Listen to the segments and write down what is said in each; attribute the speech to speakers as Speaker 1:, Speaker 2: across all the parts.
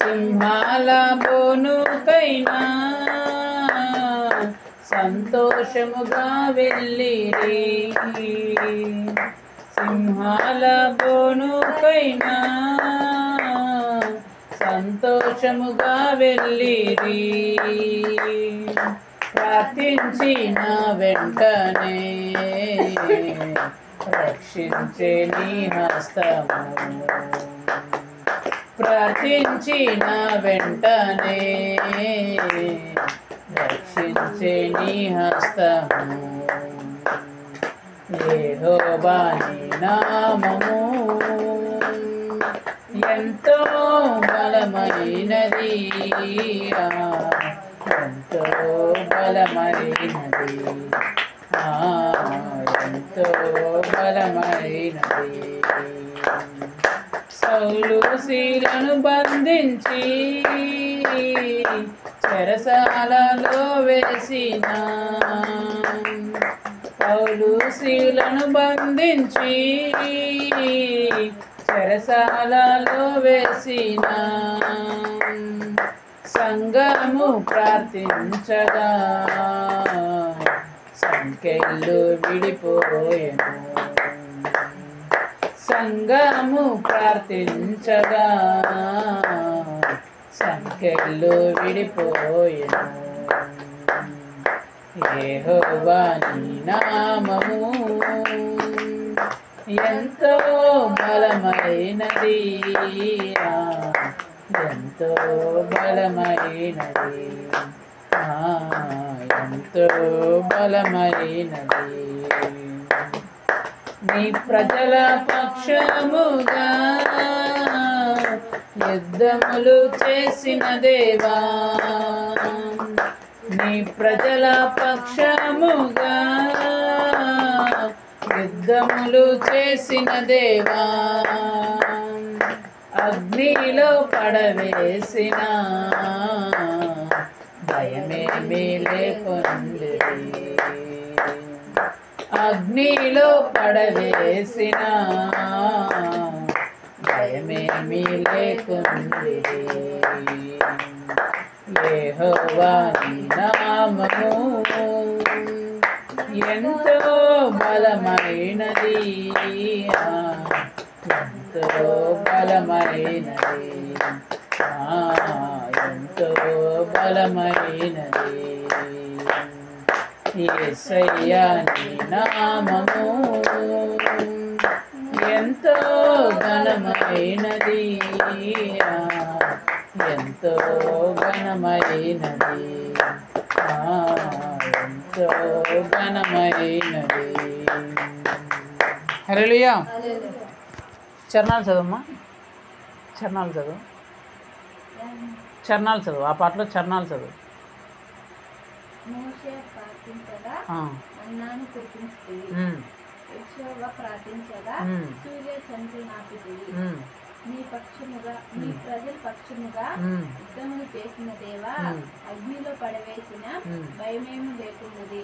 Speaker 1: సింహాల బోనుకైనా సంతోషముగా వెళ్ళిరి. సింహాల బోనుకైనా సంతోషముగా వెళ్ళిరి. ప్రార్థించిన వెంటనే రక్షించే నీ హస్తము. ప్రార్థించిన వెంటనే రక్షించే నీ హస్తము. యెహోవా నీ నామము ఎంతో బలమైనది, ఎంతో బలమైనది, ఎంతో బలమైనది. సౌలు శీలను బంధించి చెరసాలలో వేసిన, సౌలు శీలను బంధించి చెరసాలలో వేసిన, సంఘము ప్రార్థించగా సంకెళ్ళు విడిపోయెను. సంఘము ప్రార్థించగా సంకెళ్ళు విడిపోయెను. యెహోవా నీ నామము ఎంతో బలమైనది, ఎంతో బలమైనది, ఎంతో బలమైనది. నీ ప్రజల పక్షముగా యుద్ధములు చేసిన దేవా, నీ ప్రజల పక్షముగా యుద్ధములు చేసిన దేవా, అగ్నిలో పడవేసిన భయమేమీ లేకుండిరి. అగ్నిలో పడవేసిన భయమేమీ లేకుండిరి. యెహోవా నీ నామము ఎంతో బలమైనది, ఎంతో బలమైనది, ఎంతో బలమైనది. యేసయ్యా నీ నామము ఎంతో ఘనమైనది, ఎంతో ఘనమైనది, ఎంతో ఘనమైనది. హల్లెలూయా. చరణాలు చదవమ్మా, చరణాలు చదువు, చరణాలు చదువు. ఆ పాటలో చరణాలు చదువు.
Speaker 2: మోషే ప్రార్థించగా మన్నాను కురిపించితివి, యెహోవా ప్రార్థించగా సూర్య చంద్రుని ఆపితివి. నీ పక్షముగా నీ ప్రజల పక్షముగా యుద్ధములు చేసిన దేవా, అగ్నిలో పడవేసిన భయమేమి లేకున్నది.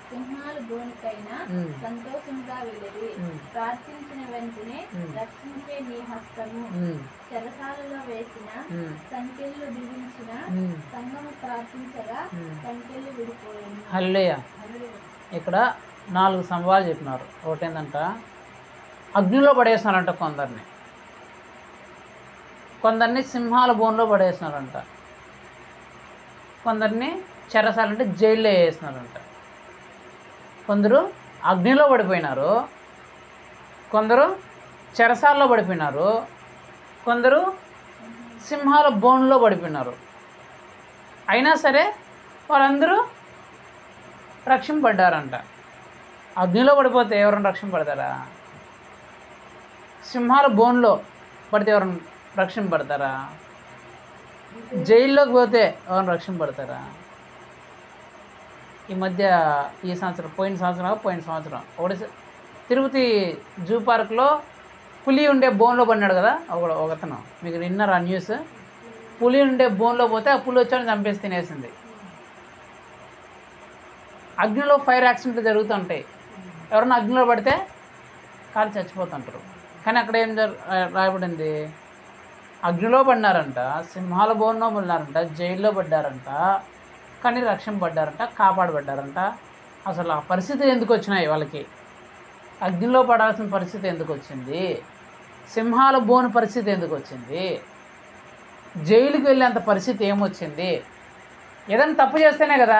Speaker 2: సింహాలు బోనుకైనా సంతోషంగా వెళ్ళిరి. ప్రార్థించిన వెంటనే రక్షించే నీ హస్తము. చెరసాలలో వేసిన సంకెళ్ళు బిగించిన సంఘము ప్రార్థించగా సంకెళ్ళు విడిపోయాను.
Speaker 1: హల్లెలూయా. ఇక్కడ 4 సంభవాలు చెప్పినారు. ఒకటి ఏంటంట, అగ్నిలో పడేసినారంట కొందరిని, కొందరిని సింహాల బోన్లో పడేసినారంట, కొందరిని చెరసాలంటే జైల్లో వేసినారంట, కొందరు అగ్నిలో పడిపోయినారు, కొందరు చెరసాల్లో పడిపోయినారు, కొందరు సింహాల బోన్లో పడిపోయినారు. అయినా సరే వాళ్ళందరూ రక్షింపబడ్డారంట. అగ్నిలో పడిపోతే ఎవరైనా రక్షింపడతారా? సింహాల బోన్లో పడితే ఎవరైనా రక్షింపడతారా? జైల్లోకి పోతే ఎవరైనా రక్షింపడతారా? ఈ మధ్య ఈ సంవత్సరం పోయిన సంవత్సరం ఒకటి తిరుపతి జూ పార్క్లో పులి ఉండే బోన్లో పడినాడు కదా ఒకతను. మీకు విన్నారా న్యూస్? పులి ఉండే బోన్లో పోతే ఆ పులి వచ్చి చంపేసి తినేసింది. అగ్నిలో ఫైర్ యాక్సిడెంట్లు జరుగుతుంటాయి. ఎవరన్నా అగ్నిలో పడితే కాలు చచ్చిపోతుంటారు. కానీ అక్కడ ఏం రాయబడింది? అగ్నిలో పడినారంట, సింహాల బోన్లో పడినారంట, జైల్లో పడ్డారంట, కానీ రక్షింపబడ్డారంట, కాపాడబడ్డారంట. అసలు ఆ పరిస్థితి ఎందుకు వచ్చినాయి వాళ్ళకి? అగ్నిలో పడాల్సిన పరిస్థితి ఎందుకు వచ్చింది? సింహాల బోను పరిస్థితి ఎందుకు వచ్చింది? జైలుకి వెళ్ళేంత పరిస్థితి ఏమొచ్చింది? ఏదైనా తప్పు చేస్తేనే కదా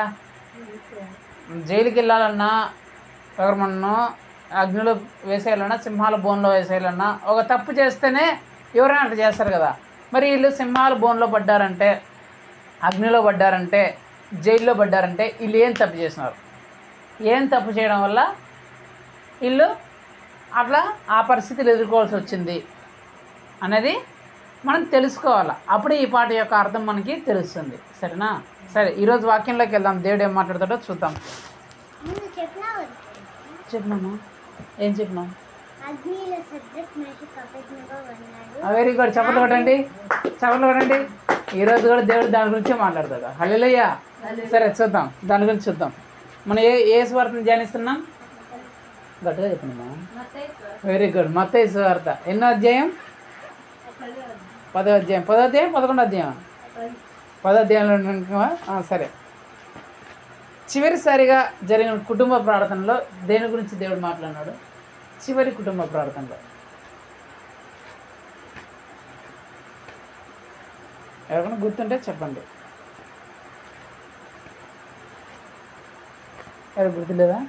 Speaker 1: జైలుకి వెళ్ళాలన్నా, ఎవరు మనను అగ్నిలో వేసేయాలన్నా, సింహాల బోన్లో వేసేయాలన్నా ఒక తప్పు చేస్తేనే ఎవరైనా అట్లా చేస్తారు కదా. మరి వీళ్ళు సింహాల బోన్లో పడ్డారంటే, అగ్నిలో పడ్డారంటే, జైల్లో పడ్డారంటే వీళ్ళు ఏం తప్పు చేసినారు? ఏం తప్పు చేయడం వల్ల వీళ్ళు అట్లా ఆ పరిస్థితులు ఎదుర్కోవాల్సి వచ్చింది అనేది మనం తెలుసుకోవాలి. అప్పుడు ఈ పాట యొక్క అర్థం మనకి తెలుస్తుంది. సరేనా? సరే, ఈరోజు వాక్యంలోకి వెళ్దాం. దేవుడు ఏం మాట్లాడతాడో చూద్దాం. చెప్పినామా? ఏం చెప్పినాం? Very good. చప్పట్లు కొట్టండి, చప్పట్లు కొట్టండి. ఈరోజు కూడా దేవుడు దాని గురించి మాట్లాడతాడు. హల్లెలూయా. సరే, చూద్దాం, దాని గురించి చూద్దాం. మనం ఏ సువార్తను ధ్యానిస్తున్నాం? గట్టిగా చెప్పండి. Very good. మత్తయి సువార్త ఎన్నో అధ్యాయం? 10వ అధ్యాయం. 10వ అధ్యాయం 11వ అధ్యాయం? 10వ అధ్యాయంలో. సరే, చివరిసారిగా జరిగిన కుటుంబ ప్రార్థనలో దేని గురించి దేవుడు మాట్లాడినాడు? చివరి కుటుంబ ప్రార్థనలో ఎవరైనా గుర్తుంటే చెప్పండి. ఎవరు గుర్తులేదా?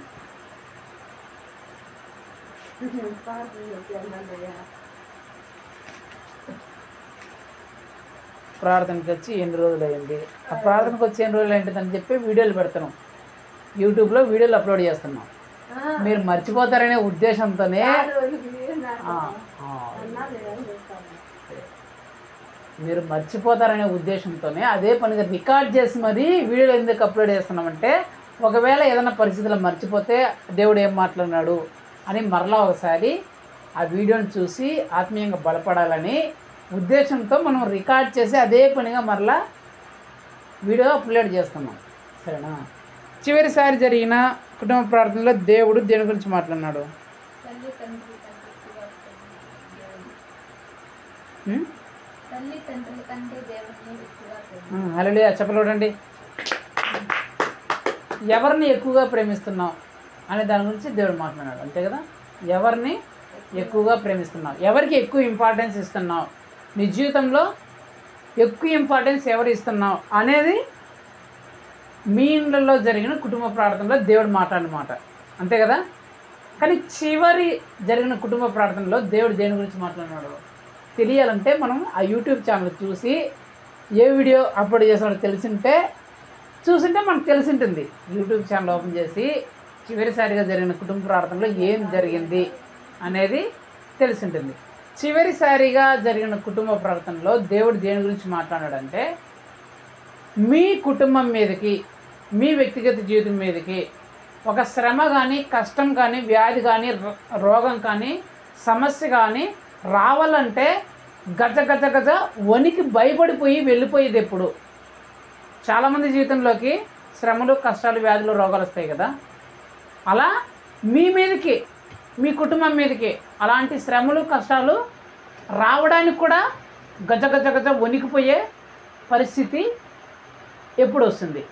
Speaker 1: ప్రార్థనకి వచ్చి ఎన్ని రోజులు అయింది, ఆ ప్రార్థనకు వచ్చి ఎన్ని రోజులు అయిందని చెప్పి వీడియోలు పెడతాను. యూట్యూబ్లో వీడియోలు అప్లోడ్ చేస్తున్నాం. మీరు మర్చిపోతారనే ఉద్దేశంతోనే అదే పనిగా రికార్డ్ చేసి మరీ వీడియోలు ఎందుకు అప్లోడ్ చేస్తున్నామంటే, ఒకవేళ ఏదైనా పరిస్థితుల్లో మర్చిపోతే దేవుడు ఏం మాట్లాడినాడు అని మరలా ఒకసారి ఆ వీడియోని చూసి ఆత్మీయంగా బలపడాలని ఉద్దేశంతో మనం రికార్డ్ చేసి అదే పనిగా మరలా వీడియో అప్లోడ్ చేస్తున్నాం. సరేనా? చివరిసారి జరిగిన కుటుంబ ప్రార్థనలో దేవుడు దేని గురించి మాట్లాడినాడు? హల్లెలూయా. చెప్పలేడండి. ఎవరిని ఎక్కువగా ప్రేమిస్తున్నావు అనే దాని గురించి దేవుడు మాట్లాడినాడు. అంతే కదా? ఎవరిని ఎక్కువగా ప్రేమిస్తున్నావు, ఎవరికి ఎక్కువ ఇంపార్టెన్స్ ఇస్తున్నావు, నీ జీవితంలో ఎక్కువ ఇంపార్టెన్స్ ఎవరు ఇస్తున్నావు అనేది మీ ఇండ్లలో జరిగిన కుటుంబ ప్రార్థనలో దేవుడు మాట్లాడిన మాట. అంతే కదా? కానీ చివరి జరిగిన కుటుంబ ప్రార్థనలో దేవుడు దేని గురించి మాట్లాడినాడు తెలియాలంటే మనం ఆ యూట్యూబ్ ఛానల్ చూసి ఏ వీడియో అప్లోడ్ చేసాడో చూసింటే మనకు తెలిసింటుంది. యూట్యూబ్ ఛానల్ ఓపెన్ చేసి చివరిసారిగా జరిగిన కుటుంబ ప్రార్థనలో ఏం జరిగింది అనేది తెలిసింటుంది. చివరిసారిగా జరిగిన కుటుంబ ప్రార్థనలో దేవుడు దేని గురించి మాట్లాడాడంటే, మీ కుటుంబం మీదకి, మీ వ్యక్తిగత జీవితం మీదకి ఒక శ్రమ కానీ, కష్టం కానీ, వ్యాధి కానీ, రోగం కానీ, సమస్య కానీ రావాలంటే గజ గజ గజ వణికి భయపడిపోయి వెళ్ళిపోయేది ఎప్పుడు? చాలామంది జీవితంలోకి శ్రమలు, కష్టాలు, వ్యాధులు, రోగాలు వస్తాయి కదా. అలా మీ మీదకి, మీ కుటుంబం మీదకి అలాంటి శ్రమలు, కష్టాలు రావడానికి కూడా గజ గజ గజ వణికిపోయే పరిస్థితి ఎప్పుడు వస్తుంది?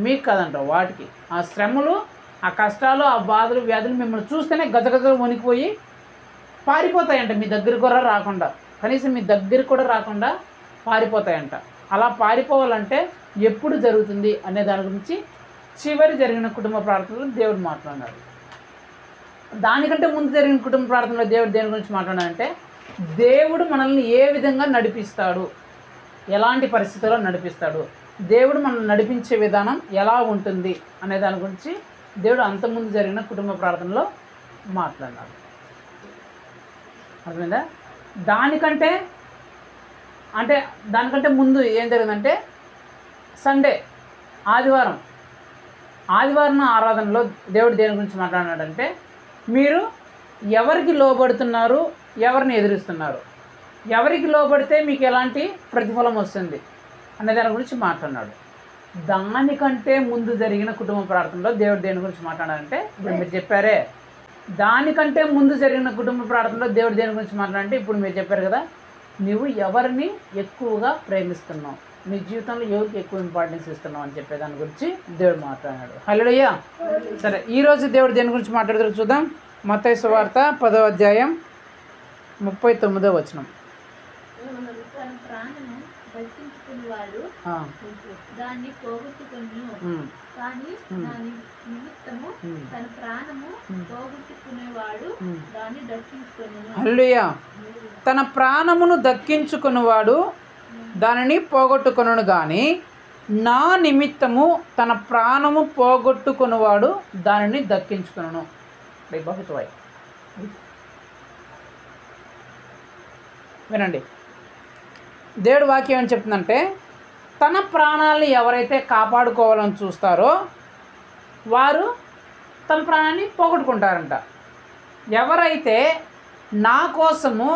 Speaker 1: మీకు కాదంట, వాటికి. ఆ శ్రమలు, ఆ కష్టాలు, ఆ బాధలు, వ్యాధులు మిమ్మల్ని చూస్తేనే గజగజ వణికిపోయి పారిపోతాయంట. మీ దగ్గర కూడా రాకుండా, కనీసం మీ దగ్గర కూడా రాకుండా పారిపోతాయంట. అలా పారిపోవాలంటే ఎప్పుడు జరుగుతుంది అనే దాని గురించి చివరి జరిగిన కుటుంబ ప్రార్థనలో దేవుడు మాట్లాడినాడు. దానికంటే ముందు జరిగిన కుటుంబ ప్రార్థనలో దేవుడు దేని గురించి మాట్లాడాడంటే, దేవుడు మనల్ని ఏ విధంగా నడిపిస్తాడు, ఎలాంటి పరిస్థితుల్లో నడిపిస్తాడు, దేవుడు మనల్ని నడిపించే విధానం ఎలా ఉంటుంది అనే దాని గురించి దేవుడు అంతకుముందు జరిగిన కుటుంబ ప్రార్థనలో మాట్లాడినాడు. అర్థమైందా? దానికంటే ముందు ఏం జరిగిందంటే, సండే ఆదివారం ఆరాధనలో దేవుడు దేని గురించి మాట్లాడినాడంటే, మీరు ఎవరికి లోబడుతున్నారు, ఎవరిని ఎదిరిస్తున్నారు, ఎవరికి లోబడితే మీకు ఎలాంటి ప్రతిఫలం వస్తుంది అనే దాని గురించి మాట్లాడినాడు. దానికంటే ముందు జరిగిన కుటుంబ ప్రార్థనలో దేవుడు దేని గురించి మాట్లాడాలంటే, ఇప్పుడు మీరు చెప్పారే, దానికంటే ముందు జరిగిన కుటుంబ ప్రార్థనలో దేవుడు దేని గురించి మాట్లాడంటే ఇప్పుడు మీరు చెప్పారు కదా, నువ్వు ఎవరిని ఎక్కువగా ప్రేమిస్తున్నావు, నీ జీవితంలో ఎవరికి ఎక్కువ ఇంపార్టెన్స్ ఇస్తున్నావు అని చెప్పే దాని గురించి దేవుడు మాట్లాడాడు. హల్లెలూయా. సరే, ఈరోజు దేవుడు దేని గురించి మాట్లాడుతారో చూద్దాం. మత్తయి సువార్త 10వ అధ్యాయం 39వ వచనం.
Speaker 2: తన ప్రాణము దక్కించుకునేవాడు దాన్ని పోగొట్టుకుని, కానీ దాని నిమిత్తము తన ప్రాణము పోగొట్టుకునేవాడు దాన్ని దక్కించుకుని.
Speaker 1: హల్లెలూయా. తన ప్రాణమును దక్కించుకునేవాడు దానిని పోగొట్టుకొనును, కానీ నా నిమిత్తము తన ప్రాణము పోగొట్టుకునేవాడు దానిని దక్కించుకొనును. వినండి, దేవుడి వాక్యం ఏమని చెప్తుందంటే, తన ప్రాణాలని ఎవరైతే కాపాడుకోవాలని చూస్తారో వారు తమ ప్రాణాన్ని పోగొట్టుకుంటారంట. ఎవరైతే నా కోసము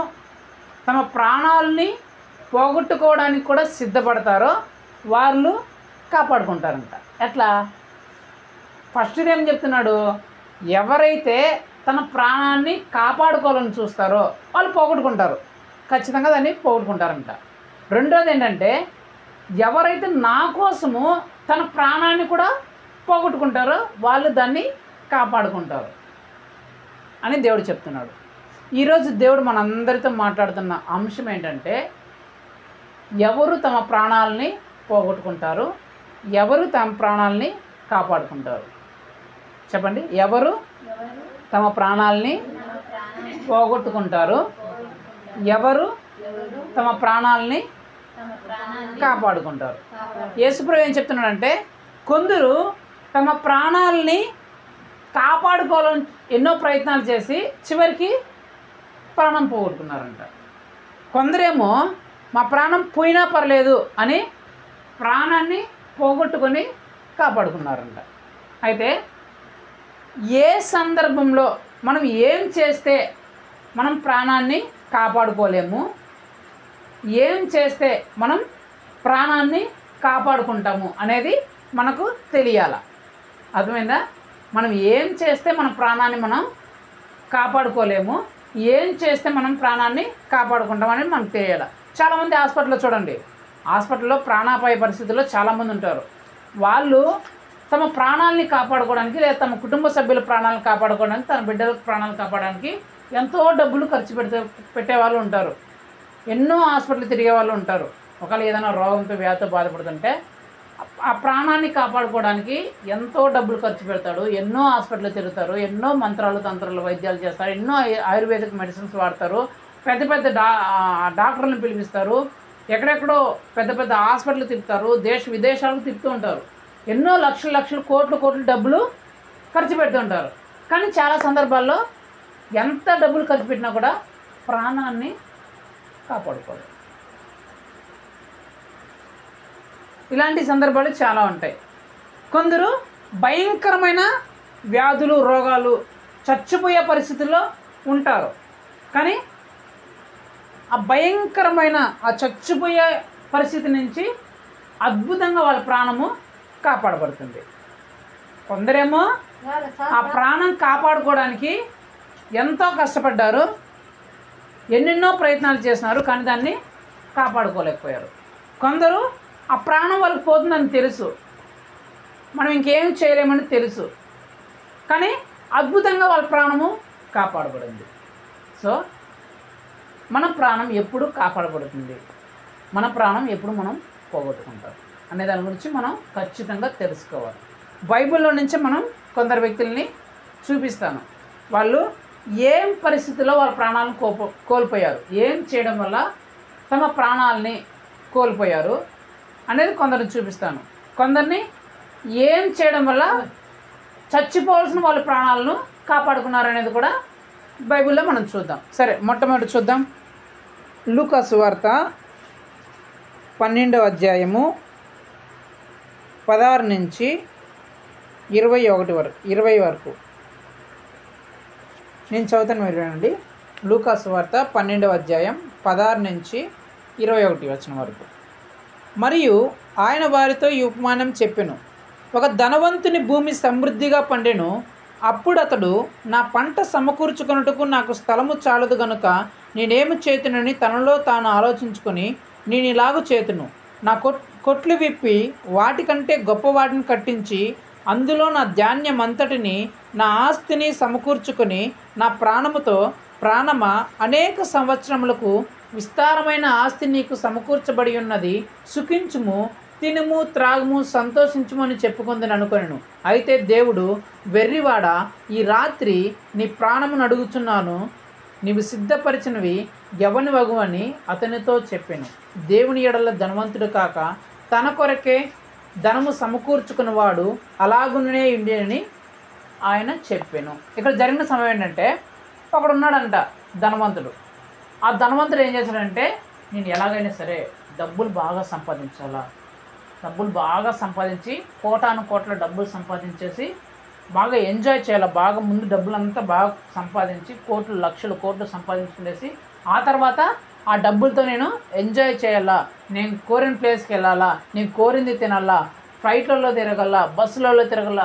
Speaker 1: తమ ప్రాణాలని పోగొట్టుకోవడానికి కూడా సిద్ధపడతారో వాళ్ళు కాపాడుకుంటారంట. ఎట్లా? ఫస్ట్ ఏం చెప్తున్నాడు, ఎవరైతే తన ప్రాణాన్ని కాపాడుకోవాలని చూస్తారో వాళ్ళు పోగొట్టుకుంటారు, ఖచ్చితంగా దాన్ని పోగొట్టుకుంటారంట. రెండోది ఏంటంటే, ఎవరైతే నా కోసము తన ప్రాణాన్ని కూడా పోగొట్టుకుంటారో వాళ్ళు దాన్ని కాపాడుకుంటారు అని దేవుడు చెప్తున్నాడు. ఈరోజు దేవుడు మనందరితో మాట్లాడుతున్న అంశం ఏంటంటే, ఎవరు తమ ప్రాణాలని పోగొట్టుకుంటారు, ఎవరు తమ ప్రాణాలని కాపాడుకుంటారు? చెప్పండి. ఎవరు తమ ప్రాణాలని పోగొట్టుకుంటారు, ఎవరు తమ ప్రాణాలని కాపాడుకుంటారు? యేసుప్రభు ఏం చెప్తున్నాడంటే, కొందరు తమ ప్రాణాలని కాపాడుకోవాలని ఎన్నో ప్రయత్నాలు చేసి చివరికి ప్రాణం పోగొట్టుకున్నారంట. కొందరేమో మా ప్రాణం పోయినా పర్లేదు అని ప్రాణాన్ని పోగొట్టుకొని కాపాడుకున్నారంట. అయితే ఏ సందర్భంలో మనం ఏం చేస్తే మనం ప్రాణాన్ని కాపాడుకోలేము, ఏం చేస్తే మనం ప్రాణాన్ని కాపాడుకుంటాము అనేది మనకు తెలియాల. అర్థమైందా? మనం ఏం చేస్తే మన ప్రాణాన్ని మనం కాపాడుకోలేము, ఏం చేస్తే మనం ప్రాణాన్ని కాపాడుకుంటాం అనేది మనకు తెలియాలి. చాలామంది హాస్పిటల్లో చూడండి, హాస్పిటల్లో ప్రాణాపాయ పరిస్థితుల్లో చాలామంది ఉంటారు. వాళ్ళు తమ ప్రాణాలని కాపాడుకోవడానికి లేదా తమ కుటుంబ సభ్యుల ప్రాణాలను కాపాడుకోవడానికి, తన బిడ్డల ప్రాణాలను కాపాడడానికి ఎంతో డబ్బులు ఖర్చు పెట్టేవాళ్ళు ఉంటారు. ఎన్నో హాస్పిటల్ తిరిగే వాళ్ళు ఉంటారు. ఒకవేళ ఏదైనా రోగంతో వ్యాధితో బాధపడుతుంటే ఆ ప్రాణాన్ని కాపాడుకోవడానికి ఎంతో డబ్బులు ఖర్చు పెడతాడు, ఎన్నో హాస్పిటల్ తిరుగుతారు, ఎన్నో మంత్రాలు తంత్రాలు వైద్యాలు చేస్తారు, ఎన్నో ఆయుర్వేదిక్ మెడిసిన్స్ వాడతారు, పెద్ద పెద్ద డాక్టర్లను పిలిపిస్తారు, ఎక్కడెక్కడో పెద్ద పెద్ద హాస్పిటల్ తిప్పుతారు, దేశ విదేశాలకు తిప్పుతూ ఉంటారు, ఎన్నో లక్షలు కోట్లు డబ్బులు ఖర్చు పెడుతుంటారు. కానీ చాలా సందర్భాల్లో ఎంత డబ్బులు ఖర్చు పెట్టినా కూడా ప్రాణాన్ని కాపాడుకోవాలి. ఇలాంటి సందర్భాలు చాలా ఉంటాయి. కొందరు భయంకరమైన వ్యాధులు, రోగాలు, చచ్చిపోయే పరిస్థితుల్లో ఉంటారు. కానీ ఆ భయంకరమైన ఆ చచ్చిపోయే పరిస్థితి నుంచి అద్భుతంగా వాళ్ళ ప్రాణము కాపాడబడుతుంది. కొందరేమో ఆ ప్రాణం కాపాడుకోవడానికి ఎంతో కష్టపడ్డారు, ఎన్నెన్నో ప్రయత్నాలు చేసినారు, కానీ దాన్ని కాపాడుకోలేకపోయారు. కొందరు ఆ ప్రాణం వాళ్ళకి పోతుందని తెలుసు, మనం ఇంకేం చేయలేమని తెలుసు, కానీ అద్భుతంగా వాళ్ళ ప్రాణము కాపాడబడింది. సో మన ప్రాణం ఎప్పుడు కాపాడబడుతుంది, మన ప్రాణం ఎప్పుడు మనం పోగొట్టుకుంటాం అనే దాని గురించి మనం ఖచ్చితంగా తెలుసుకోవాలి. బైబిల్లో నుంచి మనం కొందరు వ్యక్తుల్ని చూపిస్తాను. వాళ్ళు ఏం పరిస్థితుల్లో వాళ్ళ ప్రాణాలను కోల్పోయారు, ఏం చేయడం వల్ల తమ ప్రాణాలని కోల్పోయారు అనేది కొందరిని చూపిస్తాను. కొందరిని ఏం చేయడం వల్ల చచ్చిపోవాల్సిన వాళ్ళ ప్రాణాలను కాపాడుకున్నారు అనేది కూడా బైబిల్లో మనం చూద్దాం. సరే, మొట్టమొదటి చూద్దాం. లూకా సువార్త 12వ అధ్యాయము 16 నుంచి 20 వరకు నేను చదువుతాను, మీరు వినండి. లూకా సువార్త 12వ అధ్యాయం 16 నుంచి 21 వచనం వరకు. మరియు ఆయన వారితో ఈ ఉపమానం చెప్పెను. ఒక ధనవంతుని భూమి సమృద్ధిగా పండెను. అప్పుడు అతడు, నా పంట సమకూర్చుకొనుటకు నాకు స్థలము చాలదు గనుక నేనేమి చేతునని తనలో తాను ఆలోచించుకొని నేను ఇలాగ చేతును, నా కొట్లు విప్పి వాటికంటే గొప్ప వాటిని కట్టించి అందులో నా ధాన్యమంతటిని నా ఆస్తిని సమకూర్చుకొని నా ప్రాణముతో ప్రాణమా అనేక సంవత్సరములకు విస్తారమైన ఆస్తి నీకు సమకూర్చబడి ఉన్నది, సుఖించుము, తినుము, త్రాగుము, సంతోషించుము అని చెప్పుకుందని అనుకొనెను. అయితే దేవుడు, వెర్రివాడ, ఈ రాత్రి నీ ప్రాణమును అడుగుచున్నాను, నీవు సిద్ధపరిచినవి ఎవని వగువని అతనితో చెప్పాను. దేవుని ఎడల ధనవంతుడు కాక తన కొరకే ధనము సమకూర్చుకున్నవాడు అలాగునే ఉండేనని ఆయన చెప్పాను. ఇక్కడ జరిగిన సమయం ఏంటంటే, ఒకడు ఉన్నాడంట ధనవంతుడు. ఆ ధనవంతుడు ఏం చేశాడంటే, నేను ఎలాగైనా సరే డబ్బులు బాగా సంపాదించాలా, డబ్బులు బాగా సంపాదించి కోటాను కోట్ల డబ్బులు సంపాదించేసి బాగా ఎంజాయ్ చేయాలి, బాగా ముందు డబ్బులంతా బాగా సంపాదించి కోట్లు లక్షలు కోట్లు సంపాదించుకునేసి ఆ తర్వాత ఆ డబ్బులతో నేను ఎంజాయ్ చేయాలా, నేను కోరిన ప్లేస్కి వెళ్ళాలా, నేను కోరింది తినాలా, ఫ్లైట్లలో తిరగాల, బస్సులలో తిరగాల,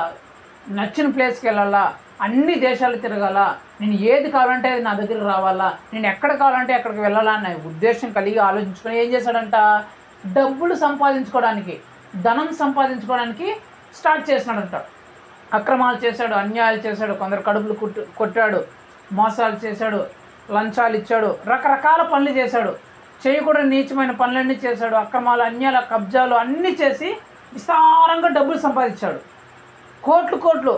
Speaker 1: నచ్చిన ప్లేస్కి వెళ్ళాలా, అన్ని దేశాలు తిరగాల, నేను ఏది కావాలంటే అది నా దగ్గరికి రావాలా, నేను ఎక్కడ కావాలంటే ఎక్కడికి వెళ్ళాలా అనే ఉద్దేశం కలిగి ఆలోచించుకొని ఏం చేశాడంట, డబ్బులు సంపాదించుకోవడానికి, ధనం సంపాదించుకోవడానికి స్టార్ట్ చేసినాడంట. అక్రమాలు చేశాడు, అన్యాయాలు చేశాడు, కొందరు కడుపులు కొట్టాడు, మోసాలు చేశాడు, లంచాలు ఇచ్చాడు, రకరకాల పనులు చేశాడు, చేయకూడని నీచమైన పనులన్నీ చేశాడు, అక్రమాలు, అన్యాయాలు, కబ్జాలు అన్నీ చేసి విస్తారంగా డబ్బులు సంపాదించాడు, కోట్లు కోట్లు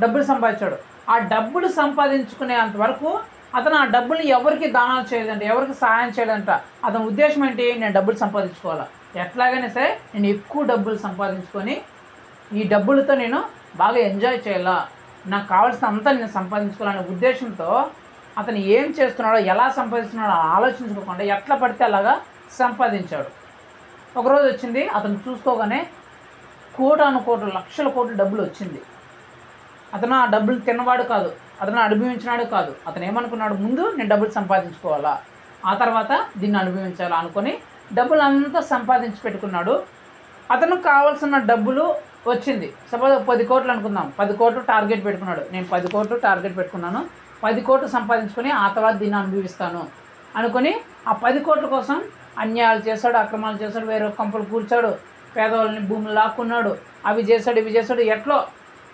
Speaker 1: డబ్బులు సంపాదించాడు. ఆ డబ్బులు సంపాదించుకునే అంతవరకు అతను ఆ డబ్బులు ఎవరికి దానాలు చేయలేదంట, ఎవరికి సహాయం చేయలేదంట. అతని ఉద్దేశం ఏంటి, నేను డబ్బులు సంపాదించుకోవాలా, ఎట్లాగైనా సరే నేను ఎక్కువ డబ్బులు సంపాదించుకొని ఈ డబ్బులతో నేను బాగా ఎంజాయ్ చేయాలా, నాకు కావాల్సిన అంతా నేను సంపాదించుకోవాలనే ఉద్దేశంతో అతను ఏం చేస్తున్నాడో, ఎలా సంపాదిస్తున్నాడో ఆలోచించుకోకుండా ఎట్లా పడితే అలాగా సంపాదించాడు. ఒకరోజు వచ్చింది, అతను చూసుకోగానే కోటాను కోట్లు లక్షల కోట్ల డబ్బులు వచ్చింది. అతను ఆ డబ్బులు తిన్నవాడు కాదు, అతను అనుభవించినాడు కాదు. అతను ఏమనుకున్నాడు, ముందు నేను డబ్బులు సంపాదించుకోవాలా, ఆ తర్వాత దీన్ని అనుభవించాలా అనుకొని డబ్బులు అంతా సంపాదించి పెట్టుకున్నాడు. అతనికి కావాల్సిన డబ్బులు వచ్చింది. సపోజ్ 10 కోట్లు అనుకుందాం, 10 కోట్లు టార్గెట్ పెట్టుకున్నాడు. నేను 10 కోట్లు టార్గెట్ పెట్టుకున్నాను, 10 కోట్లు సంపాదించుకొని ఆ తర్వాత దీన్ని అనుభవిస్తాను అనుకొని ఆ 10 కోట్ల కోసం అన్యాయాలు చేశాడు, అక్రమాలు చేశాడు, వేరే కంపలు కూర్చాడు, పేదవాళ్ళని భూములు లాక్కున్నాడు, అవి చేశాడు ఇవి చేశాడు. ఎట్లో